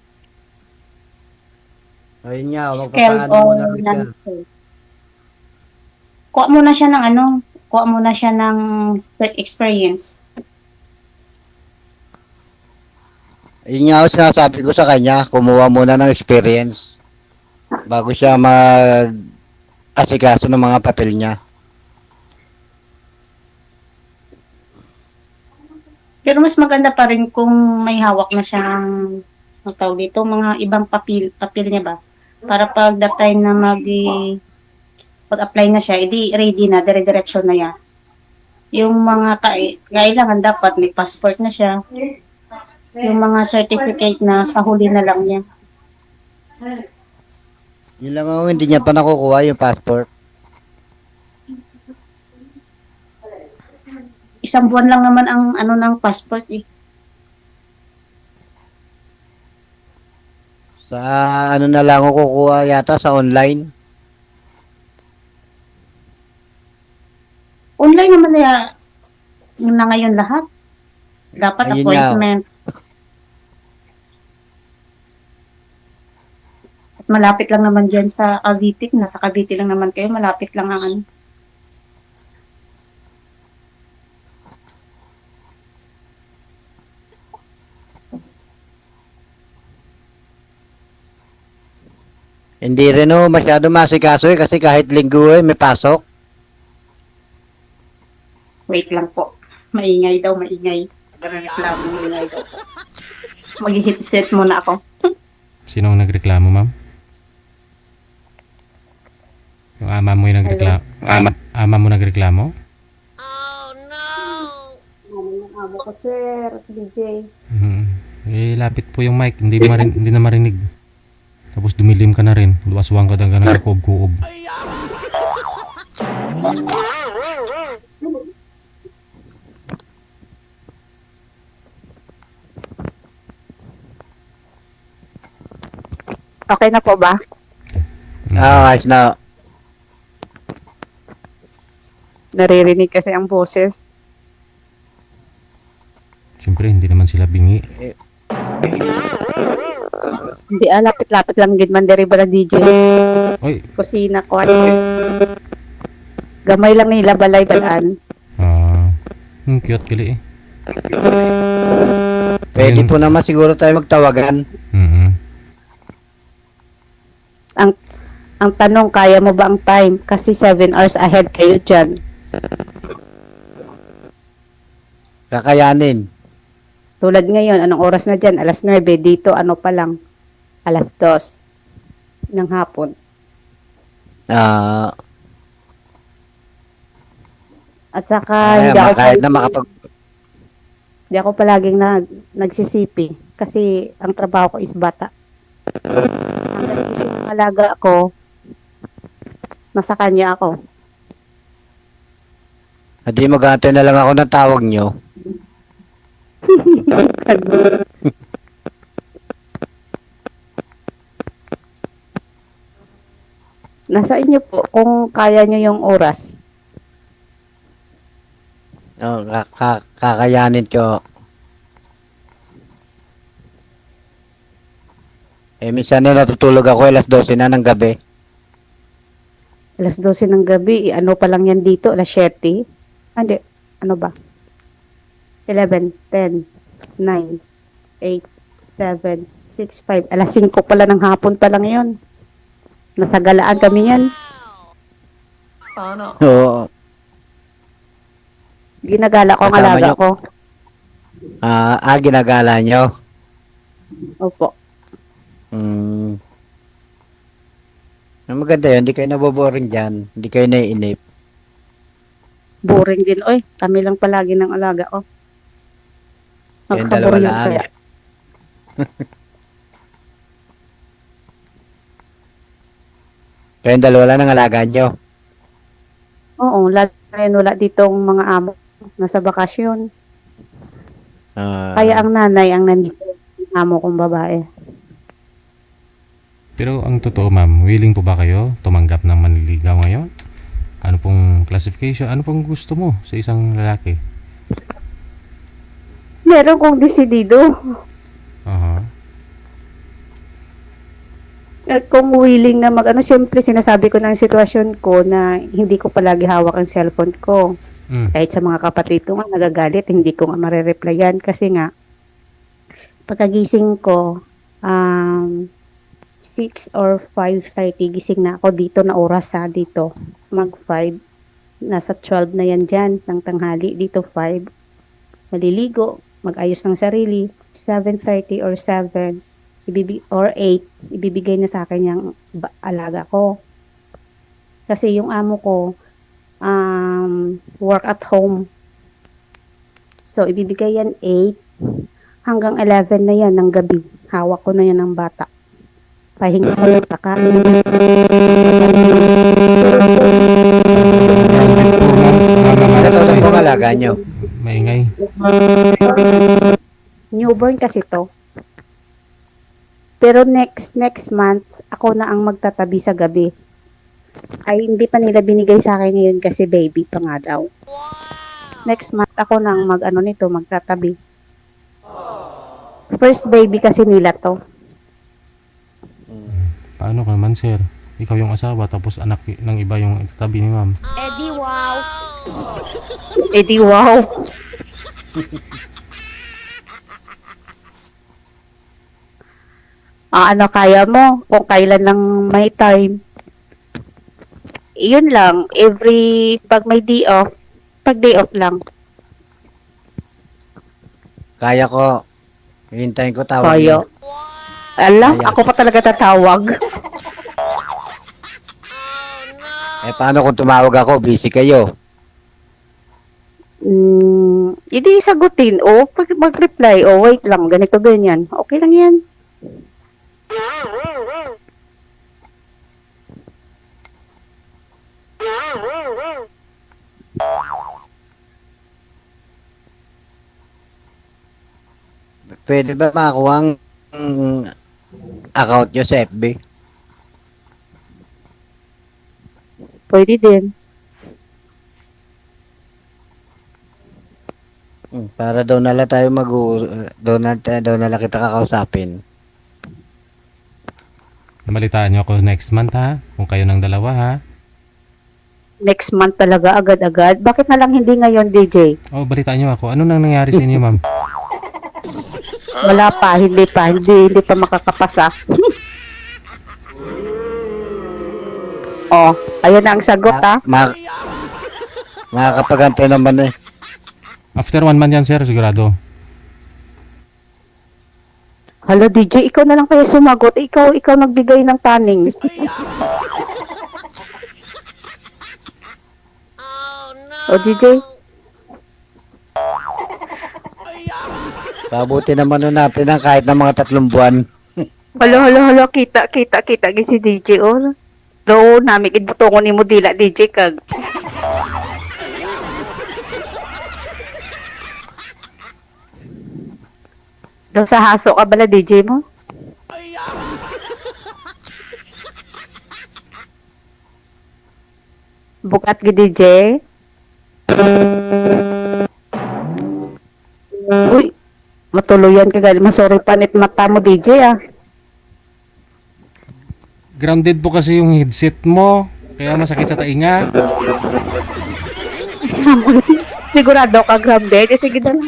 Ayun nga, Skilled or non-skilled. Kuha muna siya ng experience. Ayun nga sinasabi ko sa kanya, kumuha muna ng experience bago siya asikaso ng mga papel niya. Pero mas maganda pa rin kung may hawak na siyang, ang tawag dito, mga ibang papel niya ba? Para pag the time na pag-apply na siya, edi ready na, dire-diretso na yan. Yung mga kailangan dapat may passport na siya. Yung mga certificate na sa huli na lang niya. Yun lang ako, hindi niya pa nakukuha yung passport. Isang buwan lang naman ang ano ng passport eh. Sa ano na lang ako kukuha yata sa online. Online naman na ngayon lahat. Dapat Ayun appointment. At malapit lang naman dyan sa Cavite. Nasa Cavite lang naman kayo. Malapit lang ang ano. Hindi rin masyado masikaso kasi kahit linggo may pasok. Wait lang po. Maingay daw, maingay. Nagreklamo, maingay daw. Mag-headset muna ako. Sino ang nagreklamo, ma'am? Yung ama mo yung nagreklamo? Ama mo nagreklamo? Amo ko, sir. DJ. Lapit po yung mic. Hindi na marinig. Tapos dumilim ka na rin. Luwaswang ka na ng kuob-kuob. Okay na po ba? Ayos na. Naririnig kasi ang boses. Siyempre, hindi naman sila bingi. Hindi, lapit-lapit lang gid man diri ba DJ? Oy. Kusina ko. Gamay lang nila balay balaan. Cute kili eh. Pwede po naman siguro tayo magtawagan. Ang tanong, kaya mo ba ang time? Kasi 7 hours ahead kayo dyan. Kakayanin. Tulad ngayon, anong oras na dyan? Alas 9, dito ano pa lang? Alas 2 ng hapon. At saka, hindi ako palaging nagsisipi. Kasi ang trabaho ko is bata. Ang nagising ng alaga ako, nasa kanya ako. Hindi mag-aantay na lang ako ng tawag nyo. Nasa inyo po kung kaya nyo yung oras. Kakayanin ko. Minsan natutulog ako alas 12 na ng gabi. Alas 12 ng gabi, ano pa lang yan dito, alas 7. Hindi, ano ba? 11, 10, 9, 8, 7, 6, 5. Alas 5 pala ng hapon pa lang yun. Nasa galaan kami yan. Sana. Oo. Ginagala ko ang Kasama alaga nyo? ko. Ginagala nyo? Opo. Maganda yun, hindi kayo naboboring dyan. Hindi kayo naiinip. Boring din, oy. Kami lang palagi ng alaga ko. Kayong dalawa Nakakaboring lang. kaya. Kayong dalawa lang ng alaga nyo. Oo, wala ditong mga amo. Nasa bakasyon. Kaya ang nanay ang nandito. Amo kong babae. Pero ang totoo, ma'am, willing po ba kayo tumanggap ng manliligaw ngayon? Ano pong classification? Ano pong gusto mo sa isang lalaki? Meron kong desidido. At kung willing na syempre sinasabi ko ng sitwasyon ko na hindi ko palagi hawak ang cellphone ko. Kahit sa mga kapatid ko nga nagagalit, hindi ko nga marereplyan kasi nga pagkagising ko, 6 or 5:30 gising na ako dito na oras dito. Mag 5. Nasa 12 na yan dyan ng tanghali. Dito 5. Maliligo, mag-ayos ng sarili. 7:30 or 7 or 8, ibibigay na sa akin yung alaga ko. Kasi yung amo ko, work at home. So, ibibigay yan 8 hanggang 11 na yan ng gabi. Hawak ko na yan ng bata. Pahinga ko yung kakain. Ano po alaga nyo? Maingay. Newborn kasi to. Pero next month, ako na ang magtatabi sa gabi. Ay, hindi pa nila binigay sa akin ngayon kasi baby pa nga daw. Next month, ako na ang magtatabi. First baby kasi nila to. Paano ka naman, sir? Ikaw yung asawa, tapos anak ng iba yung tabi ni ma'am. Eddie, wow! Eddie, wow! Ano kaya mo kung kailan lang may time. Yun lang, pag may day off, pag day off lang. Kaya ko. Hintayin ko tawag. Kaya. Ala, ako pa talaga tatawag. Paano kung tumawag ako? Busy kayo. Hindi sagutin. Pag mag-reply, wait lang, ganito, ganyan. Okay lang yan. Pwede ba makakuha ang account nyo sa FB? Pwede din. Para daw nala tayo doon nala kita kakausapin. Namalitaan niyo ako next month ha? Kung kayo ng dalawa ha? Next month talaga, agad-agad. Bakit na lang hindi ngayon, DJ? Balitaan niyo ako. Ano nang nangyari sa inyo, ma'am? Wala pa, hindi pa makakapasa. Ayun na ang sagot ha. Makakapagantay naman eh. After 1 month yan, sir, sigurado. Hello, DJ, ikaw na lang kaya sumagot. Ikaw nagbigay ng taning. DJ? Pabuti naman nun natin ang kahit na mga 3 buwan. Halo, kita si DJ, Do, namin ibutongon ni mo dila, DJ, kag. Do, sa haso ka bala, DJ mo? Bukat gi DJ? Uy, matuluyan ka gali. Masori panit mata mo, DJ, Grounded po kasi yung headset mo. Kaya masakit sa tainga. Sigurado ka, grounded. Sige na lang,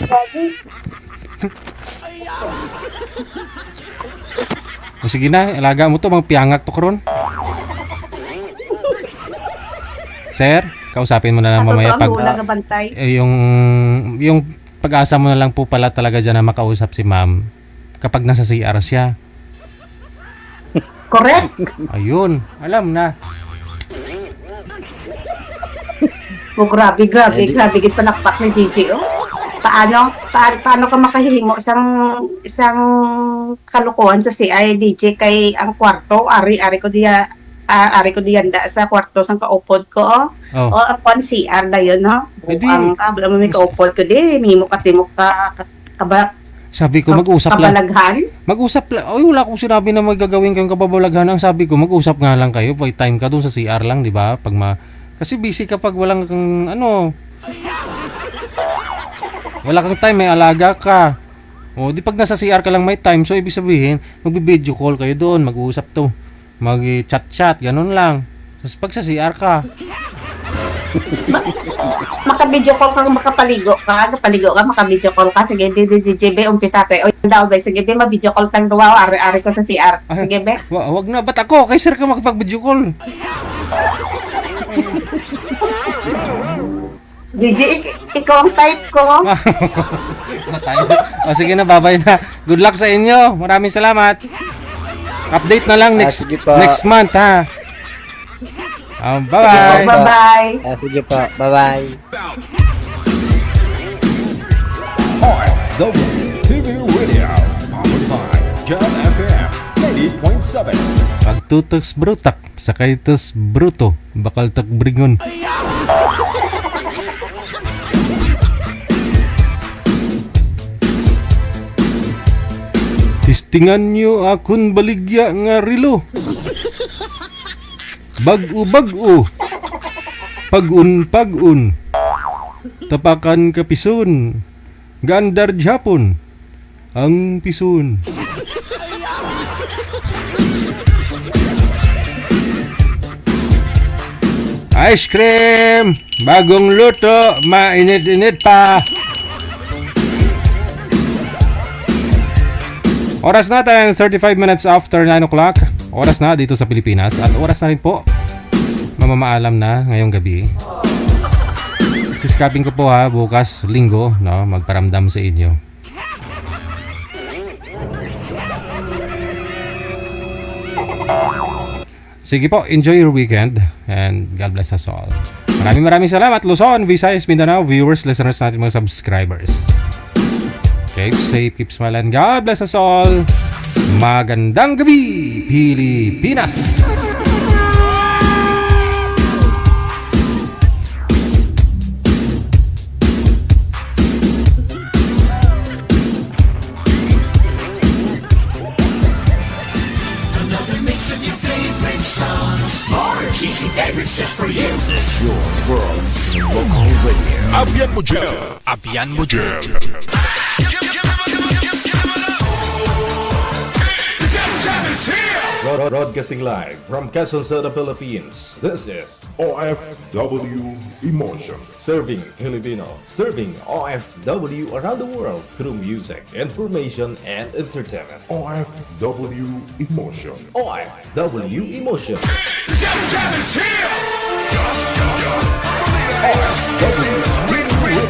Sige na, alaga mo to. Mga piyangak to karon. Sir, kausapin mo na lang mamaya pag... yung pag-asa mo na lang po pala talaga dyan na makausap si ma'am kapag nasa CR siya. Correct. Ayun, alam na. Grabe, git panakpak ni DJ, Paano ka makahimo isang kalukuhan sa CR, DJ, kay ang kwarto, ari ko diyanda sa kwarto sang kaupod ko, O ang CR na yun, Ang kabla mo may kaupod ko mimo ka sabi ko mag-usap lang. Kabalaghan? Mag-usap lang. Wala akong sinabi na magagawin kayong kababalaghan. Ang sabi ko, mag-usap nga lang kayo. Pag time ka dun sa CR lang, di ba? Kasi busy kapag walang kang wala kang time, may alaga ka. Di pag nasa CR ka lang may time, so ibig sabihin, magbi-video call kayo doon, mag-uusap to. Mag-chat-chat, ganun lang. Tapos pag sa CR ka, Maka-video call ka, makapaligo ka, maka-video call ka. Sige, JB, umpisa pe. O yun daw, be. Sige, be, ma-video call tang duwa. Ari-ari ko sa CR. Sige, be. Wag na, ba't ako? Kay sir ka makapag-video call. DJ, ikaw ang type ko. O sige na, babay na. Good luck sa inyo. Maraming salamat. Update na lang next month, ha. Bye-bye. Bye-bye. Sige po. Bye-bye. TV Radio, powered by John FM 80.7. Pagtutos brutak, sakaitos bruto, bakal tak bringon. Tistingan nyo akon baligya nga rilo. Bag-o, pag-un, tapakan kapison, gandar Japon, ang pison. Ice cream, bagong luto, mainit-init pa. Oras na tayong 35 minutes after 9 o'clock. Oras na dito sa Pilipinas at oras na rin po mamamaalam na ngayong gabi. Siskapin ko po ha, bukas linggo, no, magparamdam sa inyo. Sige po, enjoy your weekend and God bless us all. Maraming salamat Luzon, Visayas, Mindanao, viewers, listeners natin, mga subscribers. Keep safe, keep smiling. God bless us all. Magandang gabi, Pilipinas! Another mix of your favorite songs. More cheesy favorites just for you. This is your world local radio. Abian mo dyan. Broadcasting live from Quezon City, Philippines. This is OFW Emotion. Serving Filipino, serving OFW around the world through music, information, and entertainment. OFW Emotion. OFW Emotion. OFW Radio.